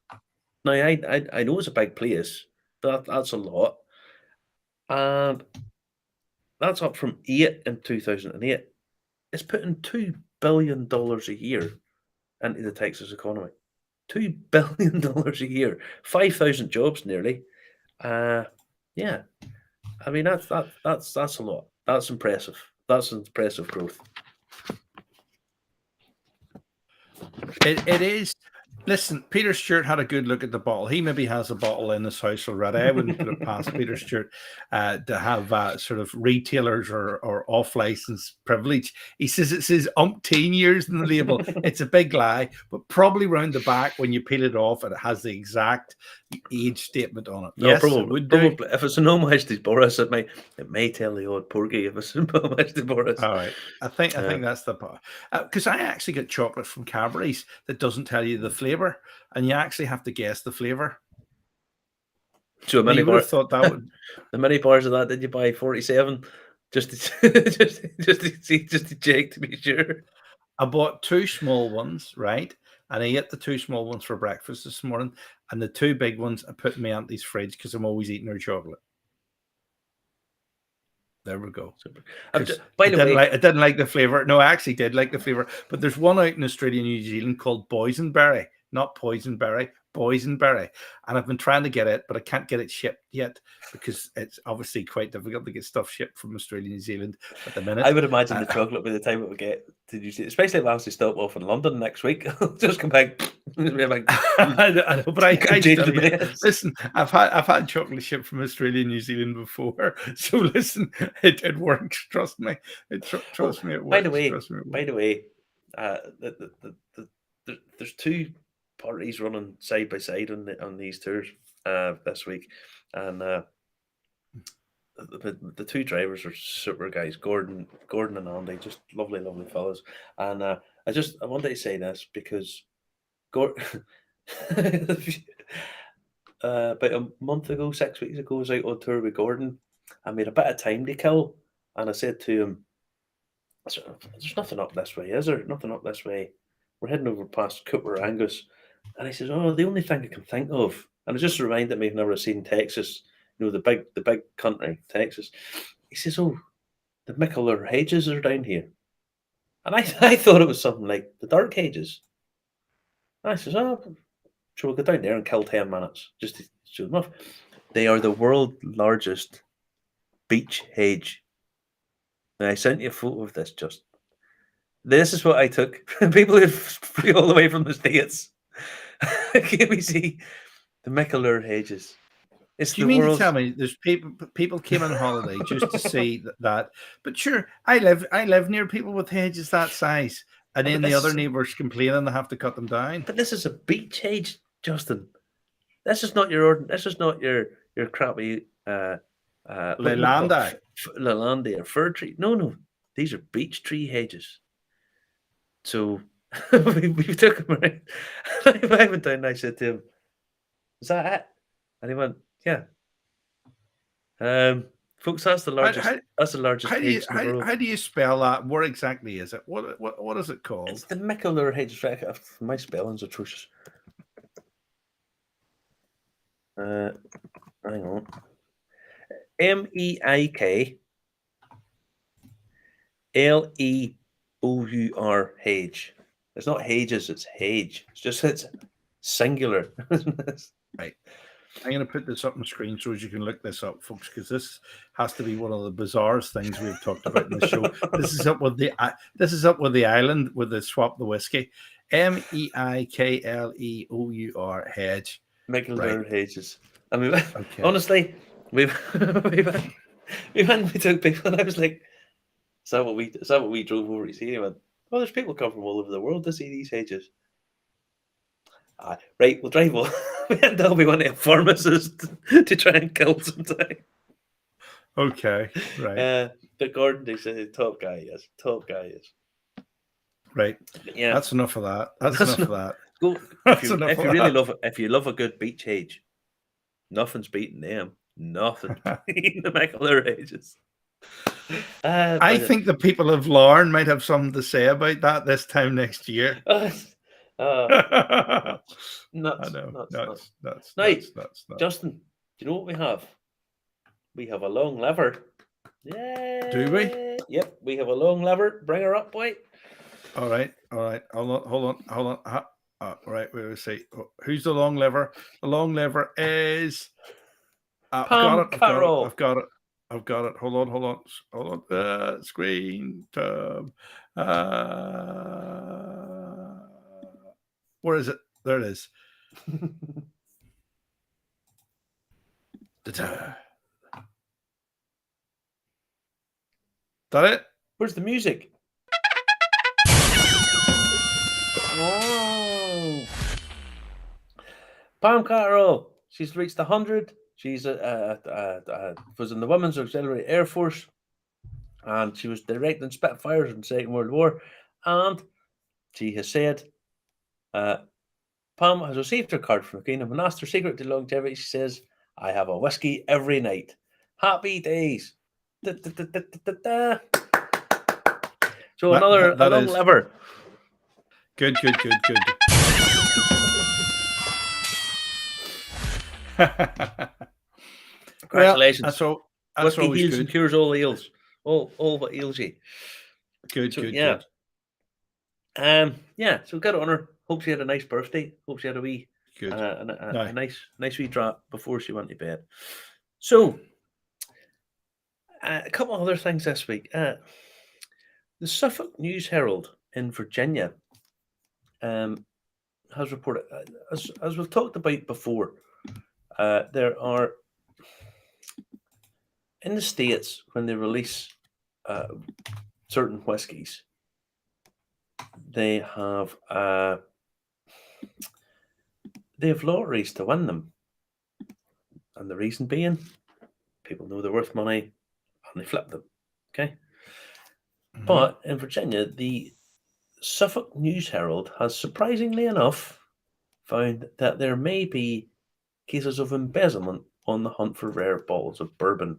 Now, I know it's a big place, but that's a lot. And that's up from 8 in 2008. It's putting $2 billion a year into the Texas economy. $2 billion a year. 5,000 jobs nearly. Yeah. I mean, that's a lot. That's impressive. That's impressive growth. It is. Listen, Peter Stewart had a good look at the bottle. He maybe has a bottle in his house already. I wouldn't put it past Peter Stewart to have sort of retailers or off-license privilege. He says it says umpteen years in the label. It's a big lie, but probably round the back when you peel it off, it has the exact age statement on it. No, yes, probably, it would do. Probably. If it's an homage to Boris, it may tell the odd porgy if it's an homage to Boris. All right. I think that's the part. Because I actually get chocolate from Cadbury's that doesn't tell you the flavor, and you actually have to guess the flavor. So a mini bar. Thought that would the mini bars of that. Did you buy 47? Just to check to be sure. I bought 2 small ones, right? And I ate the 2 small ones for breakfast this morning, and the 2 big ones I put in my auntie's fridge because I'm always eating her chocolate. There we go. By the way, I didn't like the flavor. No, I actually did like the flavor. But there's one out in Australia and New Zealand called boysenberry, not poisonberry, boysenberry. And I've been trying to get it, but I can't get it shipped yet because it's obviously quite difficult to get stuff shipped from Australia and New Zealand at the minute. I would imagine the chocolate by the time it would get to New Zealand, especially if I have to stop off in London next week. Just come back. I know, but I listen. I've had chocolate shipped from Australia and New Zealand before, so listen, it works. Trust me. Trust me, it works. By the way, there's 2 parties running side by side on these tours this week, and the 2 drivers are super guys, Gordon and Andy, just lovely fellas. And I wanted to say this because about a month ago, 6 weeks ago, I was out on tour with Gordon. I made a bit of time to kill, and I said to him, "There's nothing up this way, is there? Nothing up this way. We're heading over past Cooper Angus." And he says, "Oh, the only thing I can think of," and it just reminded me I've never seen Texas. You know, the big country, Texas. He says, "Oh, the Mickler Hedges are down here." And I thought it was something like the Dark Hedges. And I says, "Oh, sure, we'll go down there and kill 10 minutes just to show them off." They are the world's largest beech hedge. And I sent you a photo of this, just. This is what I took. People who flew all the way from the States. Can we see the Mickler Hedges? Do you mean to tell me there's people came on holiday just to see that? But sure, I live near people with hedges that size, and then the other neighbours complaining they have to cut them down. But this is a beech hedge, Justin. This is not your crappy Lelandia or fir tree. No. these are beech tree hedges. So we took him around. I went down and I said to him, "Is that it?" And he went, "Yeah." Folks, that's the How, largest. how, That's the largest how do you hedge in the world. how do you spell that? Where exactly is it? What is it It's called? the Mickler hedge. My spelling's atrocious. Hang on. MEIKLEOUR hedge. It's not hedges, it's hedge. It's singular. Right. I'm going to put this up on the screen so as you can look this up, folks, because this has to be one of the bizarrest things we've talked about in the show. This is up with the island with the swap the whiskey. MEIKLEOUR hedge. Mickler hedges. I mean, Okay. honestly, we went and we took people, and I was like, "Is that what we drove over to see?" And he went, "Oh, there's people come from all over the world to see these hedges." Right, we'll drive on. Until we want a pharmacist to try and kill some time. Okay, right. But Gordon, they said top guy is. Right. Yeah, That's enough of that. That's enough of that. Go That's if you enough of really that. if you love a good beach hedge, nothing's beating them. Nothing's beating the Mickler hedges. I think the people of Larne might have something to say about that this time next year. Nuts. I know. Nuts. Nuts. Justin, do you know what we have? We have a long lever. Yeah. Do we? Yep, we have a long lever. Bring her up, boy. All right. Hold on. Right, wait, see. Who's the long lever? The long lever is. I've got it. Hold on. Screen tab. Where is it? There it is. That it? Where's the music? Oh. Pam Carroll. She's reached 100. She's was in the Women's Auxiliary Air Force, and she was directing Spitfires in the Second World War. And she has said, Pam has received her card from the Queen and asked her secret to longevity. She says, "I have a whiskey every night. Happy days." Da, da, da, da, da, da. So a long lever. Good. Congratulations. Well, that's Whiskey always heals good. and cures all ails. All what ails you. Good. So good on her. Hope she had a nice birthday. Hope she had a wee Good. a nice wee drop before she went to bed. So a couple of other things this week. The Suffolk News Herald in Virginia has reported, as we've talked about before, there are in the States when they release certain whiskies, they have lotteries to win them, and the reason being, people know they're worth money and they flip them. Okay, but in Virginia, the Suffolk News Herald has surprisingly enough found that there may be cases of embezzlement on the hunt for rare bottles of bourbon.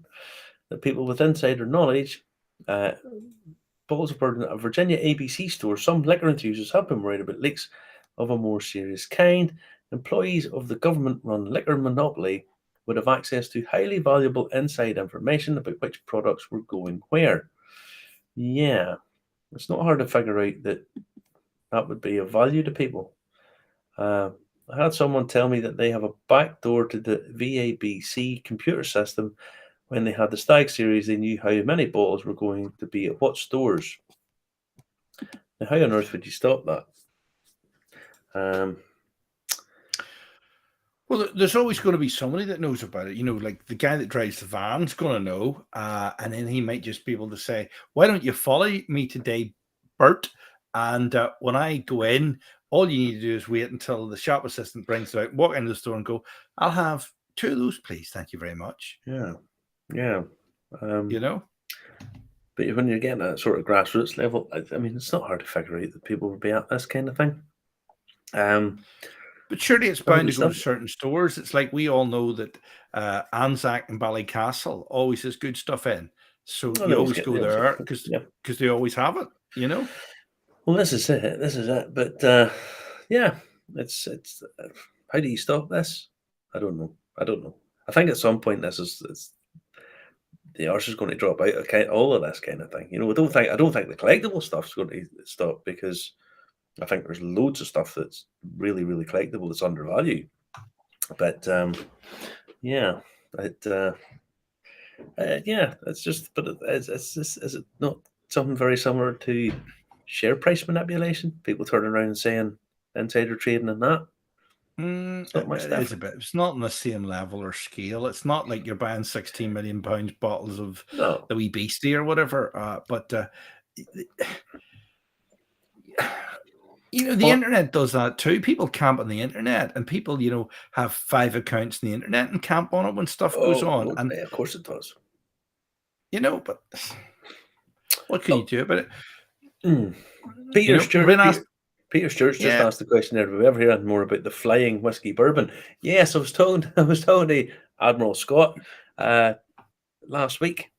The people with insider knowledge, bottles of bourbon at a Virginia ABC store, some liquor enthusiasts have been worried about leaks of a more serious kind. Employees of the government-run liquor monopoly would have access to highly valuable inside information about which products were going where. Yeah, it's not hard to figure out that would be of value to people. I had someone tell me that they have a backdoor to the VABC computer system. When they had the Stag series, they knew how many bottles were going to be at what stores. Now, how on earth would you stop that? Well, there's always going to be somebody that knows about it. Like the guy that drives the van's going to know, and then he might just be able to say, "Why don't you follow me today, Bert? And when I go in, all you need to do is wait until the shop assistant brings it out, walk into the store and go, I'll have 2 of those, please. Thank you very much." Yeah. But when you're getting at sort of grassroots level, I mean, it's not hard to figure out that people would be at this kind of thing. But surely it's I think bound to it's go to not. certain stores. It's like we all know that Anzac and Ballycastle always has good stuff in. So Well, you always go they always there get, because yeah. they always have it, you know? Well, this is it. This is it. But yeah, it's how do you stop this? I don't know. I don't know. I think at some point the arse is going to drop out of all of this kind of thing. You know, I don't think the collectible stuff's going to stop, because I think there's loads of stuff that's really, really collectible that's undervalued. But yeah, yeah, it's just. But is it not something very similar to share price manipulation? People turning around and saying insider trading and that. It's not much It is a different. bit. It's not on the same level or scale. It's not like you're buying 16 million pounds bottles of No. the wee beastie or whatever. But you know, the Well, internet does that too. People camp on the internet, and people, you know, have 5 accounts on the internet and camp on it when stuff goes oh on. no, And of course it does. you know, but what can you Oh, do about it? You Peter know, we're Stewart. being asked. Peter Stewart's just Yeah. asked the question there. Have we ever heard more about the flying whiskey bourbon? Yes, I was talking. I was talking to Admiral Scott last week,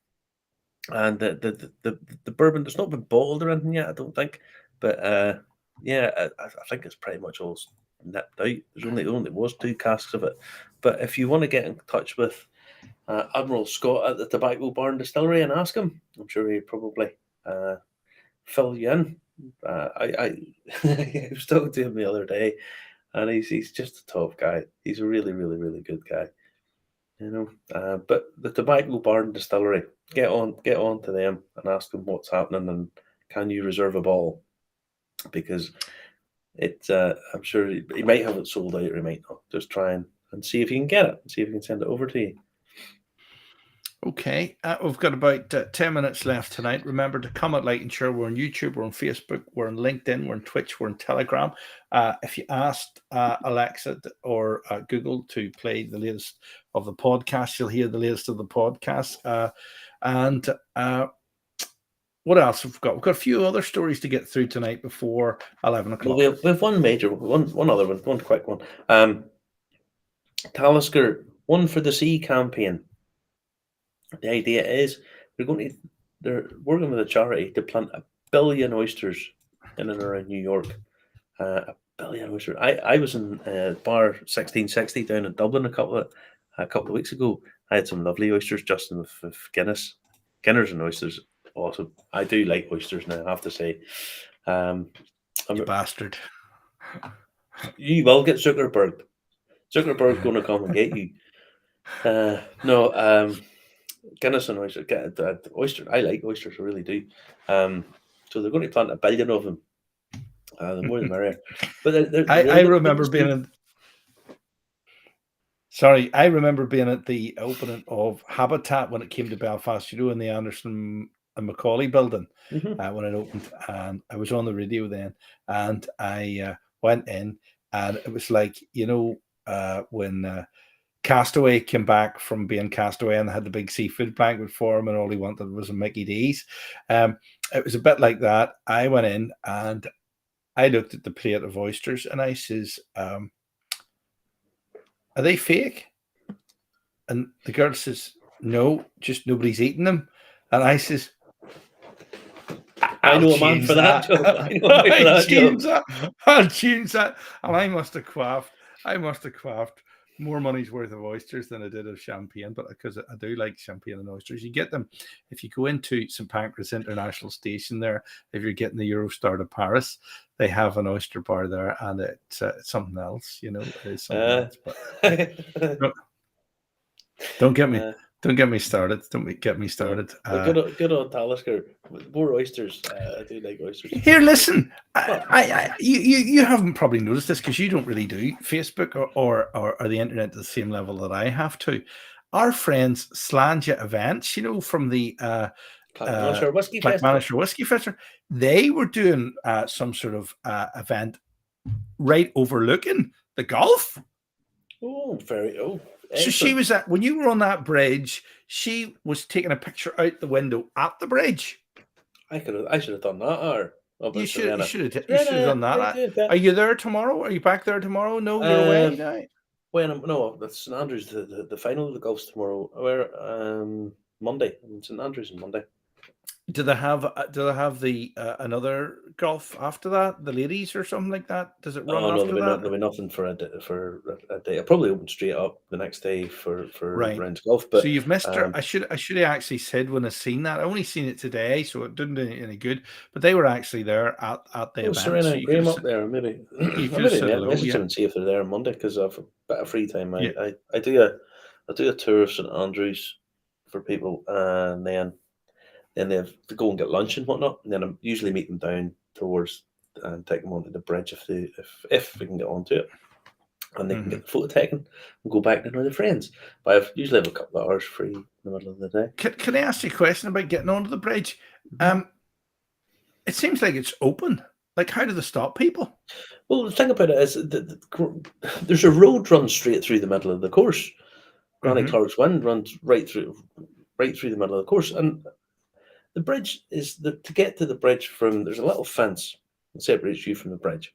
and the bourbon, there's not been bottled or anything yet, I don't think. But yeah, I think it's pretty much all nipped out. There's only was 2 casks of it. But if you want to get in touch with Admiral Scott at the Tobacco Barn Distillery and ask him, I'm sure he'd probably fill you in. I was talking to him the other day, and he's just a top guy. He's a really, really, really good guy. You know, but the Tobacco Barn Distillery, get on to them and ask them what's happening, and can you reserve a bottle, because I'm sure he might have it sold out, or he might not. Just try and see if you can get it, see if you can send it over to you. Okay, we've got about 10 minutes left tonight. Remember to comment, like, and share. We're on YouTube, we're on Facebook, we're on LinkedIn, we're on Twitch, we're on Telegram. If you asked Alexa or Google to play the latest of the podcast, you'll hear the latest of the podcast. And what else have we got? We've got a few other stories to get through tonight before 11 o'clock. Well, we have one major one other one quick one. Talisker One for the Sea campaign. The idea is they're working with a charity to plant 1 billion oysters in and around New York. 1 billion oysters. I was in bar 1660 down in Dublin a couple of weeks ago. I had some lovely oysters, Justin, with Guinness. Guinness and oysters, awesome. I do like oysters now, I have to say. You bastard. You will get Zuckerberg. Zuckerberg's going to come and get you. No, Guinness and oyster. Oyster. I like oysters. I really do. So they're going to plant 1 billion of them. The more the merrier. But I remember being in. Sorry, I remember being at the opening of Habitat when it came to Belfast, you know, in the Anderson and Macaulay building when it opened. And I was on the radio then, and I went in, and it was like, you know, when Castaway came back from being Castaway and had the big seafood banquet for him, and all he wanted was a Mickey D's. It was a bit like that. I went in and I looked at the plate of oysters, and I says, are they fake? And the girl says, no, just nobody's eating them. And I says, I know a man for that job. I know a man for that job. I'll change that. And I must have quaffed more money's worth of oysters than I did of champagne, but because I do like champagne and oysters. You get them if you go into St. Pancras International Station there. If you're getting the Eurostar to Paris, they have an oyster bar there, and it's something else. You know, it's something else. But don't get me. Don't get me started. Don't get me started. Good on Talisker. More oysters. I do like oysters. Here, listen. You haven't probably noticed this because you don't really do Facebook or the internet to the same level that I have to. Our friends Slanja Events, you know, from the Whisky Festival. Whisky Festival, they were doing some sort of event right overlooking the Gulf. Oh, so she was when you were on that bridge, she was taking a picture out the window at the bridge. I should have done that. Or You obviously, should you Serena. should have you should have Serena, done that. how you doing, pal? Are you there tomorrow? Are you back there tomorrow? No, you're Uh, away now. no, that's St Andrews. The final of the golf's tomorrow. We're Monday. St Andrews on Monday. Do they have the another golf after that, the ladies or something like that? Does it run Oh no, after that? there'll be nothing for a day. I'll probably open straight up the next day for Right. rounds of golf. So But you've missed her. I should have actually said when I seen that. I only seen it today, so it didn't do any good. But they were actually there at the event, Serena so and you could Graham have up there. Maybe you I'll could have maybe said hello. message Yeah, them and see if they're there on Monday because I've a bit of free time. yeah. I do a tour of St Andrews for people, and then they have to go and get lunch and whatnot. And then I usually meet them down towards and take them onto the bridge if we can get onto it, and they can get the photo taken and go back to know their friends. But I usually have a couple of hours free in the middle of the day. Can I ask you a question about getting onto the bridge? It seems like it's open. Like, how do they stop people? Well, the thing about it is there's a road runs straight through the middle of the course. Granny Clark's Wind runs right through the middle of the course, and the bridge is to get to the bridge there's a little fence that separates you from the bridge.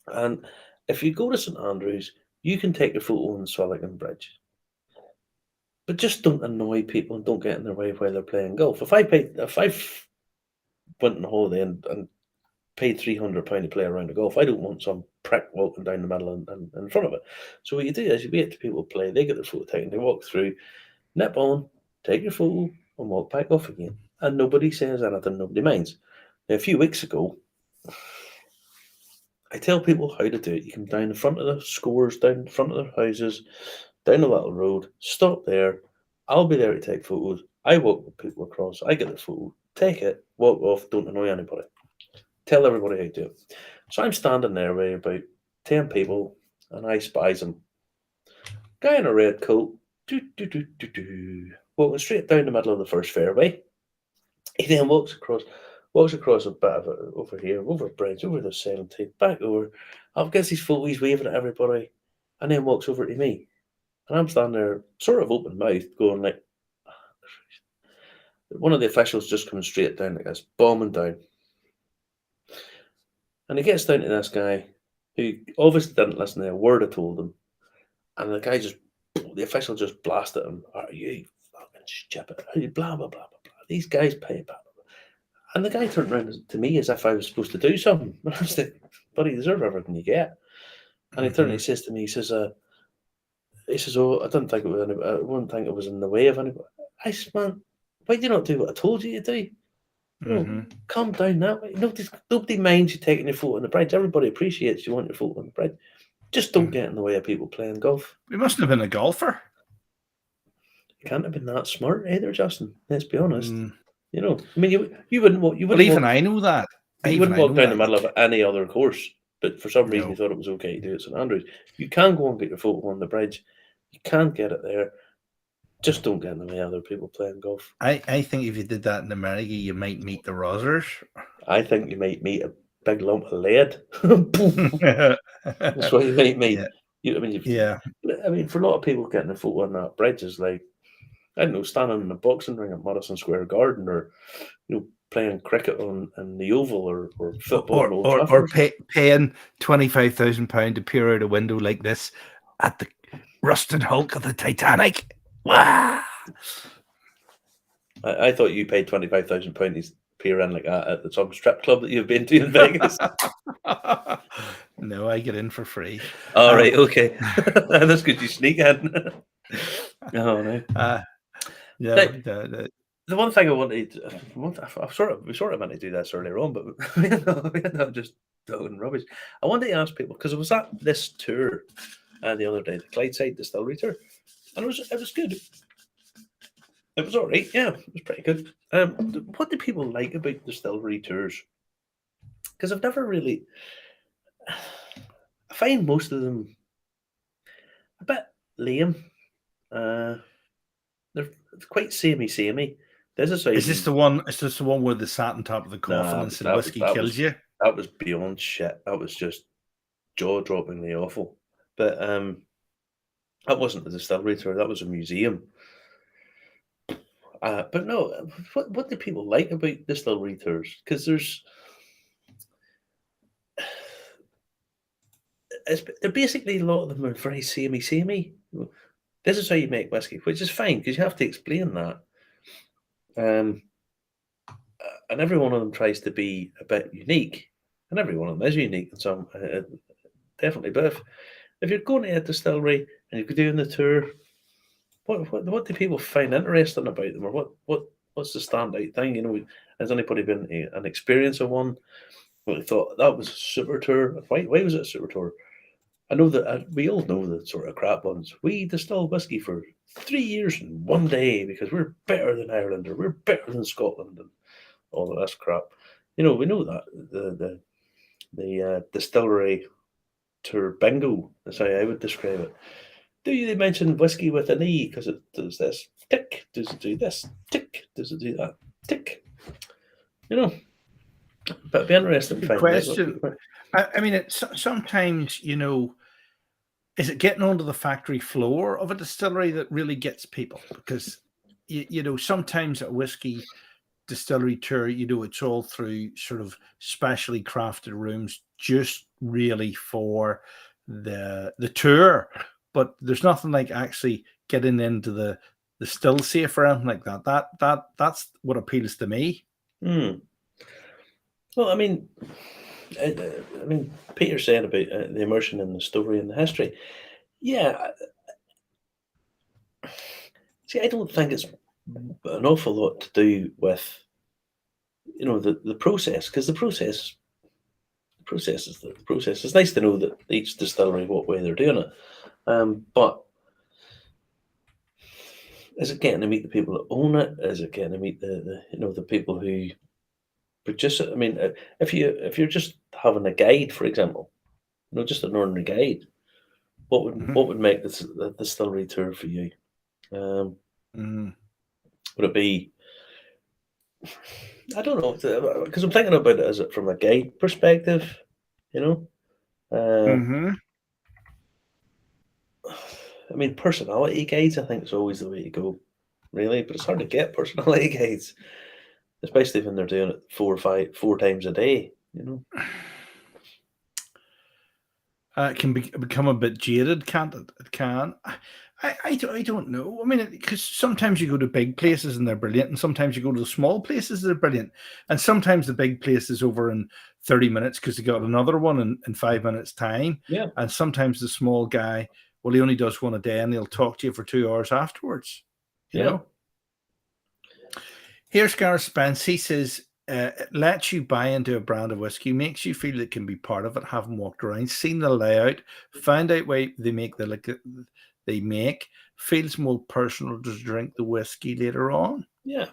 And if you go to St Andrews, you can take a photo on the Swilligan Bridge. But just don't annoy people and don't get in their way while they're playing golf. If I went on holiday and paid £300 to play a round of golf, I don't want some prick walking down the middle and in front of it. So what you do is you wait till people play, they get their photo taken, they walk through, nip on, take your photo, and walk back off again. And nobody says anything, nobody minds. Now, a few weeks ago, I tell people how to do it. You come down the front of the scores, down the front of their houses, down a little road, stop there. I'll be there to take photos. I walk with people across. I get the photo, take it, walk off, don't annoy anybody. Tell everybody how to do it. So I'm standing there with about 10 people, and I spies them. Guy in a red coat, walking straight down the middle of the first fairway. He then walks across a bit of it over here, over a bridge, over the 17, back over. I'll get his photo, he's waving at everybody, and then walks over to me. And I'm standing there, sort of open mouthed, going like, one of the officials just coming straight down like this, bombing down. And he gets down to this guy who obviously didn't listen to a word I told him. And the official just blasted him. Are you fucking stupid? Blah, blah, blah, blah, blah. These guys pay blah, blah, blah. And the guy turned around to me as if I was supposed to do something. And I was like, buddy, you deserve everything you get. And he turned and he says to me, he says, oh, I didn't think it was in the way of anybody. I said, man, why do you not do what I told you to do? Calm down that way. Nobody minds you taking your photo on the bridge. Everybody appreciates you want your photo on the bridge. Just don't get in the way of people playing golf. We mustn't have been a golfer. You can't have been that smart either, Justin. Let's be honest. You know, I mean, you wouldn't walk. Well, even I know that. You wouldn't walk down the middle of any other course, but for some reason you thought it was okay to do it at St Andrews. You can go and get your photo on the bridge. You can get it there. Just don't get in the way of other people playing golf. I think if you did that in America, you might meet the Rozzers. I think you might meet a big lump of lead. That's what you might meet. Yeah. I mean, for a lot of people, getting a photo on that bridge is like, I don't know, standing in a boxing ring at Madison Square Garden, or playing cricket in the Oval, or football in Old Trafford. Or paying £25,000 to peer out a window like this at the rusted hulk of the Titanic. Wow. I thought you paid £25,000 to peer in like that at some strip club that you've been to in Vegas. No, I get in for free. All right, okay. That's good. You sneak in. Oh no. The one thing I wanted, we sort of meant to do this earlier on, but we ended up just talking rubbish. I wanted to ask people, because I was at this tour the other day, the Clydeside Distillery tour, and it was good. It was all right, yeah, it was pretty good. What do people like about distillery tours? Because I've never really, I find most of them a bit lame. They're quite samey. Is this the one? Is this the one where they sat on top of the coffin and said whiskey kills you? That was beyond shit. That was just jaw-droppingly awful. But that wasn't a distillery tour. That was a museum. But no, what do people like about distillery tours? Because they're basically, a lot of them are very samey. This is how you make whiskey, which is fine because you have to explain that. Um, and every one of them tries to be a bit unique, and every one of them is unique in some, definitely. But if you're going to a distillery and you're doing the tour, what do people find interesting about them, or what's the standout thing? Has anybody been an experience of one? Well, they thought that was a super tour. Why was it a super tour? I know that we all know the sort of crap ones. We distill whiskey for 3 years in one day because we're better than Ireland, or we're better than Scotland, and all of this crap. We know that the distillery tour bingo is how I would describe it. Do they mention whiskey with an E because it does this tick? Does it do this tick? Does it do that tick? But it'd be interesting to Good find out what question. people. I mean, sometimes, is it getting onto the factory floor of a distillery that really gets people? Because, sometimes a whiskey distillery tour, it's all through sort of specially crafted rooms just really for the tour. But there's nothing like actually getting into the still safe or anything like that. That's what appeals to me. Well, Peter said about the immersion in the story and the history. Yeah, see, I don't think it's an awful lot to do with the process, because the process is the process. It's nice to know that each distillery what way they're doing it, but is it getting to meet the people that own it? Is it getting to meet the people who produce it? I mean, if you're just having a guide, for example, just an ordinary guide, what would make this the distillery tour for you? Would it be? I don't know, because I'm thinking about it as it from a guide perspective. You know, uh, personality guides, I think, is always the way to go, really. But it's hard to get personality guides, especially when they're doing it 4 times a day. It can become a bit jaded, can't it? It can. I don't know. I mean, because sometimes you go to big places and they're brilliant, and sometimes you go to the small places that are brilliant, and sometimes the big place is over in 30 minutes because they got another one in 5 minutes time. Yeah. And sometimes the small guy, well, he only does one a day, and he'll talk to you for 2 hours afterwards. You know. Here's Gareth Spence. He says, it lets you buy into a brand of whiskey, makes you feel it can be part of it, having walked around, seen the layout, find out why they make the liquor they make, feels more personal to drink the whiskey later on. Yeah.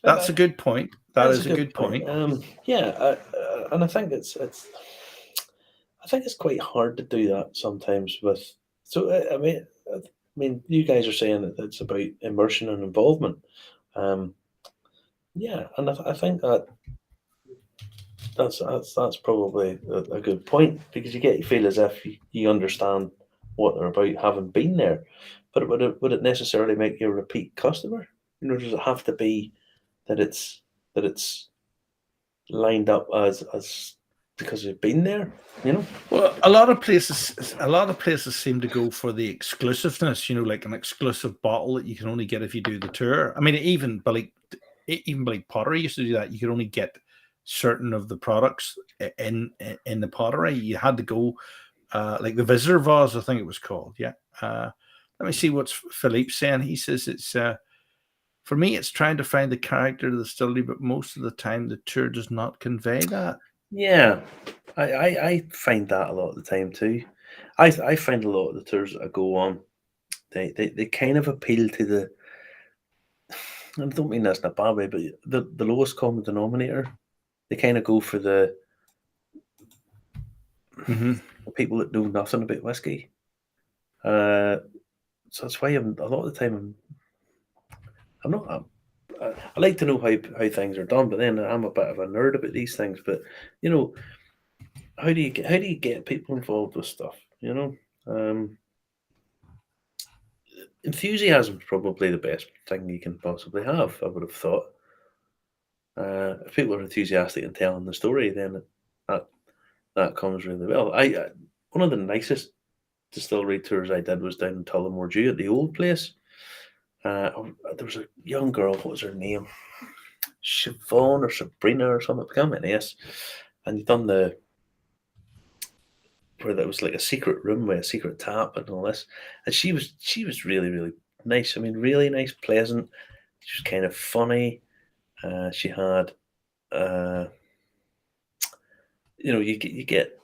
That's a good point. That is a good point. And I think it's quite hard to do that sometimes with. So I mean, you guys are saying that it's about immersion and involvement. Yeah, and I think that's probably a good point, because you feel as if you understand what they're about, having been there. But would it necessarily make you a repeat customer? Does it have to be that it's lined up as because you've been there? Well, a lot of places seem to go for the exclusiveness. Like an exclusive bottle that you can only get if you do the tour. I mean, even Blake Pottery used to do that. You could only get certain of the products in the pottery. You had to go like the visitor vase, I think it was called. Yeah. Let me see what Philippe's saying. He says it's for me, it's trying to find the character of the distillery, but most of the time the tour does not convey that. Yeah, I find that a lot of the time too. I find a lot of the tours that I go on, they kind of appeal to the. I don't mean that's in a bad way, but the lowest common denominator. They kind of go for the people that know nothing about whiskey. So that's why a lot of the time I'm not. I like to know how things are done, but then I'm a bit of a nerd about these things. But how do you get people involved with stuff? enthusiasm is probably the best thing you can possibly have, I would have thought. If people are enthusiastic in telling the story, then that that comes really well. One of the nicest distillery tours I did was down in Tullamore Dew at the old place. There was a young girl. What was her name? Siobhan or Sabrina or something. It began with an S. And you done the where there was like a secret room with a secret tap and all this. And she was really really nice. I mean, really nice, pleasant. She was kind of funny. She had, you get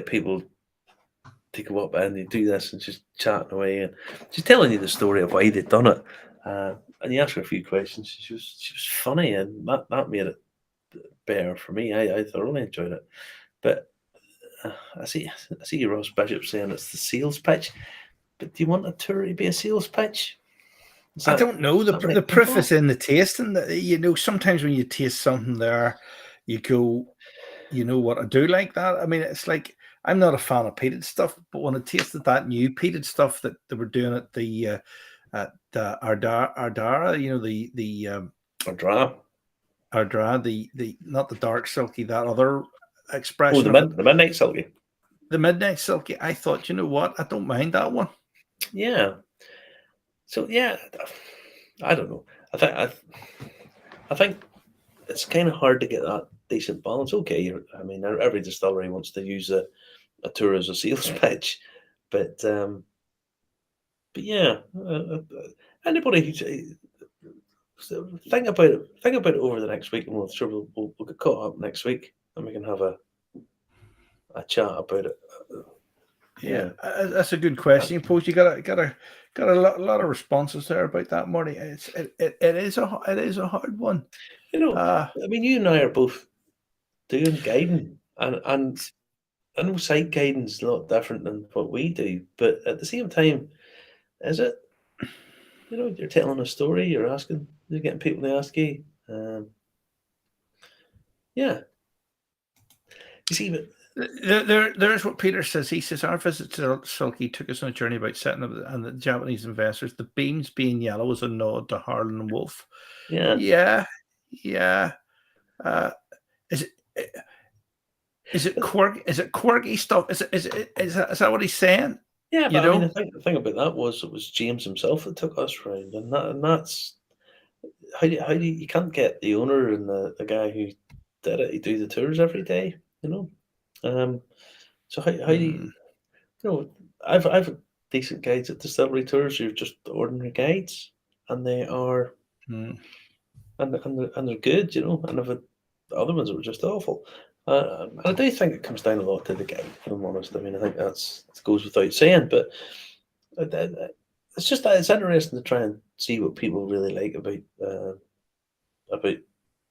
people to go up and you do this and she's chatting away and she's telling you the story of why they'd done it. And you ask her a few questions. She was funny and that made it better for me. I thoroughly enjoyed it. But I see Ross Bishop saying it's the sales pitch. But do you want a tour to be a sales pitch? I don't know. The right, proof is in the tasting. Sometimes when you taste something there, you go, you know what, I do like that. I mean, it's like I'm not a fan of peated stuff, but when I tasted that new peated stuff that they were doing at the Ardara, Ardra, the not the dark silky, that other expression the of it, the midnight silky. the midnight silky. I thought, you know what, I don't mind that one. Yeah. So yeah, I don't know. I think it's kind of hard to get that decent balance. Okay, I mean, every distillery wants to use a tour as a sales pitch, but yeah, anybody who think about it, over the next week, and we'll get caught up next week, and we can have a chat about it. Yeah, that's a good question. You pose. You got a lot of responses there about that, Marty. It is a hard one. I mean, you and I are both doing guiding, and I know site guiding is a lot different than what we do, but at the same time, is it? You're telling a story. You're getting people to ask you. Yeah, you see, but There's what Peter says. He says our visit to Sulky took us on a journey about setting up and the Japanese investors. The beans being yellow was a nod to Harlan and Wolf. yeah. Is it quirky stuff? Is that what he's saying? Yeah, but I mean, the thing about that was it was James himself that took us round, and that's how do you can't get the owner and the guy who did it to do the tours every day, So how do I've decent guides at distillery tours who are just ordinary guides, and they are and they're good, and I've had other ones that were just awful. And I do think it comes down a lot to the guide, if I'm honest. I mean, I think it goes without saying, but it's just that it's interesting to try and see what people really like about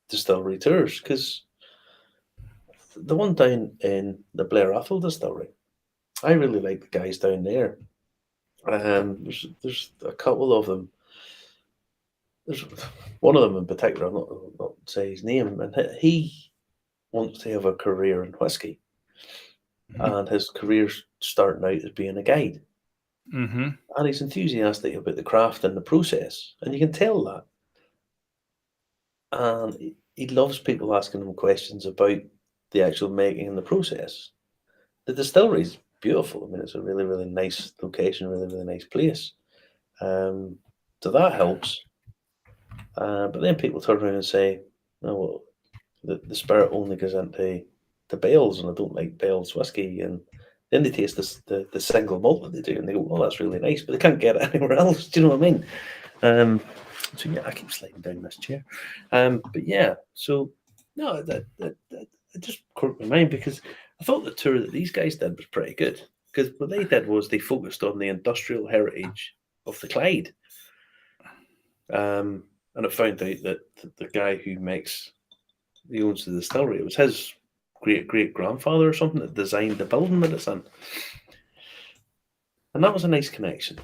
distillery tours, because the one down in the Blair Athol distillery, I really like the guys down there. There's a couple of them. There's one of them in particular. I'll not say his name, and he wants to have a career in whiskey, and his career's starting out as being a guide. And he's enthusiastic about the craft and the process, and you can tell that. And he loves people asking him questions about the actual making and the process. The distillery's beautiful. I mean, it's a really, really nice location, really, really nice place. So that helps. But then people turn around and say, "Oh, well, the spirit only goes into the Bales, and I don't like Bales whiskey." And then they taste the single malt that they do, and they go, "Well, that's really nice," but they can't get it anywhere else. Do you know what I mean? So yeah, I keep sliding down this chair. But yeah, so no, that just crooked my mind, because I thought the tour that these guys did was pretty good, because what they did was they focused on the industrial heritage of the Clyde. And it found out that the guy who owns the distillery, it was his great grandfather or something that designed the building that it's in. And that was a nice connection,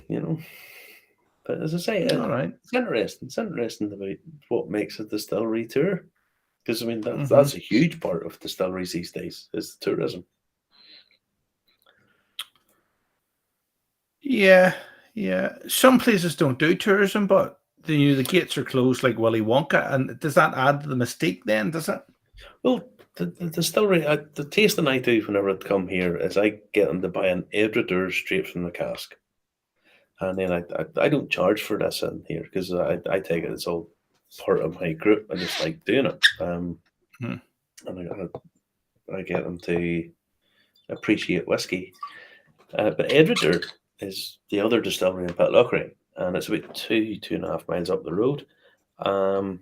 But as I say, all right, it's interesting. It's interesting about what makes a distillery tour, because I mean that's a huge part of distilleries these days is tourism. Yeah, Yeah. Some places don't do tourism, but the gates are closed like Willy Wonka. And does that add to the mystique then, does it? Well, the distillery, the tasting I do whenever I come here is I get them to buy an Edredeur straight from the cask. And then I don't charge for this in here because I take it as all part of my group. I just like doing it. Hmm. And I get them to appreciate whiskey. But Edredeur is the other distillery in Pitlochry, and it's about 2.5 miles up the road. And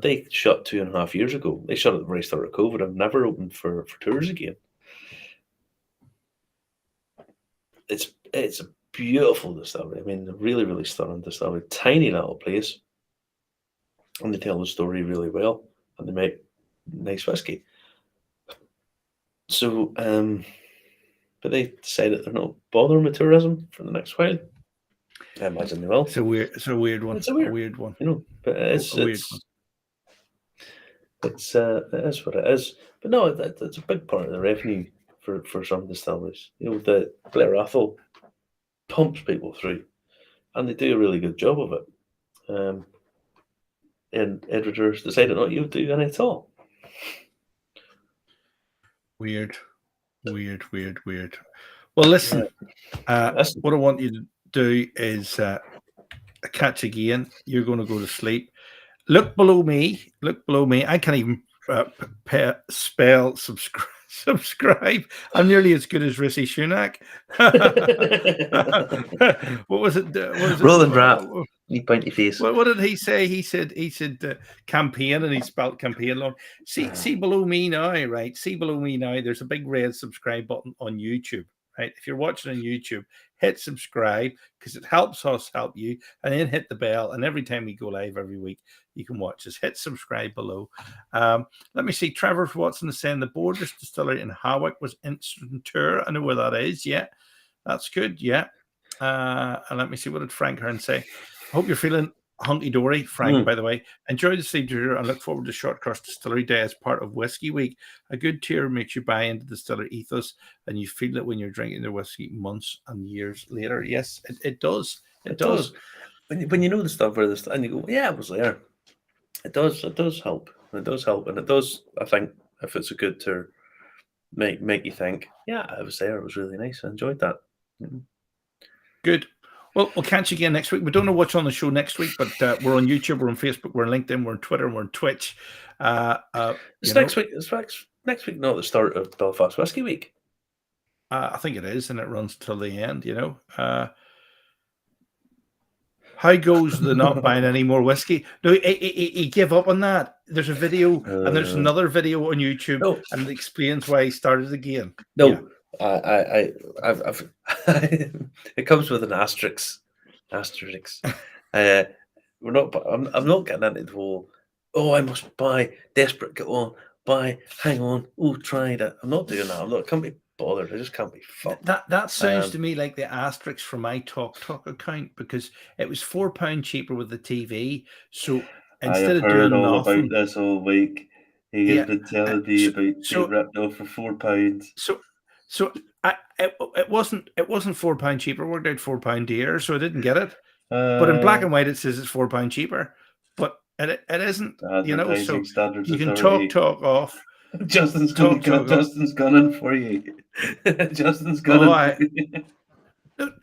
they shut 2.5 years ago. They shut at the very start of COVID and never opened for tours again. It's a beautiful distillery. I mean, a really, really stunning distillery. Tiny little place. And they tell the story really well. And they make nice whiskey. So, but they decided they're not bothering with tourism for the next while. I imagine they will. It's a weird one. It's a weird one. You know, but it's a weird one. It is what it is. But no, that's a big part of the revenue for some distilleries. You know, the Blair Athol pumps people through, and they do a really good job of it. And editors decided not to do any at all. Weird. Well, listen, what I want you to do is catch again. You're going to go to sleep. Look below me. I can't even spell subscribe. I'm nearly as good as Rishi Sunak. What was it? Roland Rap. You pointy face. What did he say? He said campaign, and he spelled campaign long. See below me now, right? See below me now. There's a big red subscribe button on YouTube, right? If you're watching on YouTube, hit subscribe because it helps us help you, and then hit the bell. And every time we go live every week, you can watch us. Hit subscribe below. Let me see. Trevor Watson is saying the Borders Distillery in Hawick was instant tour. I know where that is. Yeah, that's good. Yeah. And let me see. What did Frank Hearn say? I hope you're feeling hunky-dory, Frank, by the way. Enjoy the sleep tour and look forward to Short Cross Distillery Day as part of Whiskey Week. A good tour makes you buy into the distillery ethos, and you feel it when you're drinking their whiskey months and years later. Yes, it does. It does. When you know the stuff where and you go, yeah, it was there. It does help. It does help. And it does, I think, if it's a good tour, make you think, yeah, I was there. It was really nice. I enjoyed that. Mm-hmm. Good. Well, we'll catch you again next week. We don't know what's on the show next week, but we're on YouTube, we're on Facebook, we're on LinkedIn, we're on Twitter, we're on Twitch. Next week. It's next week, not the start of Belfast Whiskey Week. I think it is, and it runs till the end. How goes the not buying any more whiskey? No, he gave up on that. There's a video, and there's another video on YouTube, and it explains why he started again. No. Yeah. I've it comes with an asterisk. We're not. I'm not getting into the whole. Oh, I must buy. Desperate. Get on. Buy. Hang on. Oh, try that. I'm not doing that. I can't be bothered. I just can't be fucked. That sounds to me like the asterisk from my Talk account because it was £4 cheaper with the TV. So instead of doing all nothing, about this all week, he has been telling me about being ripped off for £4. So it wasn't £4 cheaper. It worked out £4 dearer, so I didn't get it. But in black and white, it says it's £4 cheaper. But it isn't. So you can talk off. Justin's gone in for you. Justin's gone in for you.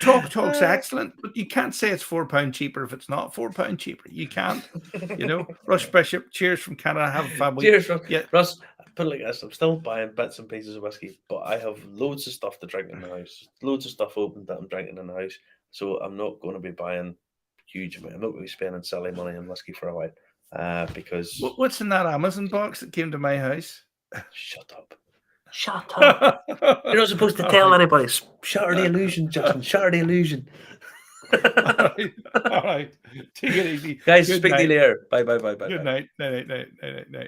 Talk's excellent, but you can't say it's £4 cheaper if it's not £4 cheaper. You can't. Russ Bishop, cheers from Canada. Have a fab week. Cheers, Russ. Put it like this: I'm still buying bits and pieces of whiskey, but I have loads of stuff to drink in the house. Loads of stuff open that I'm drinking in the house, so I'm not going to be buying huge amount. I'm not going to be spending silly money on whiskey for a while. Because what's in that Amazon box that came to my house? Shut up! You're not supposed to tell anybody. Shatter the illusion, Justin. Shatter the illusion. All right. Take it easy. Guys, speak to you later. Bye. Good night. Night.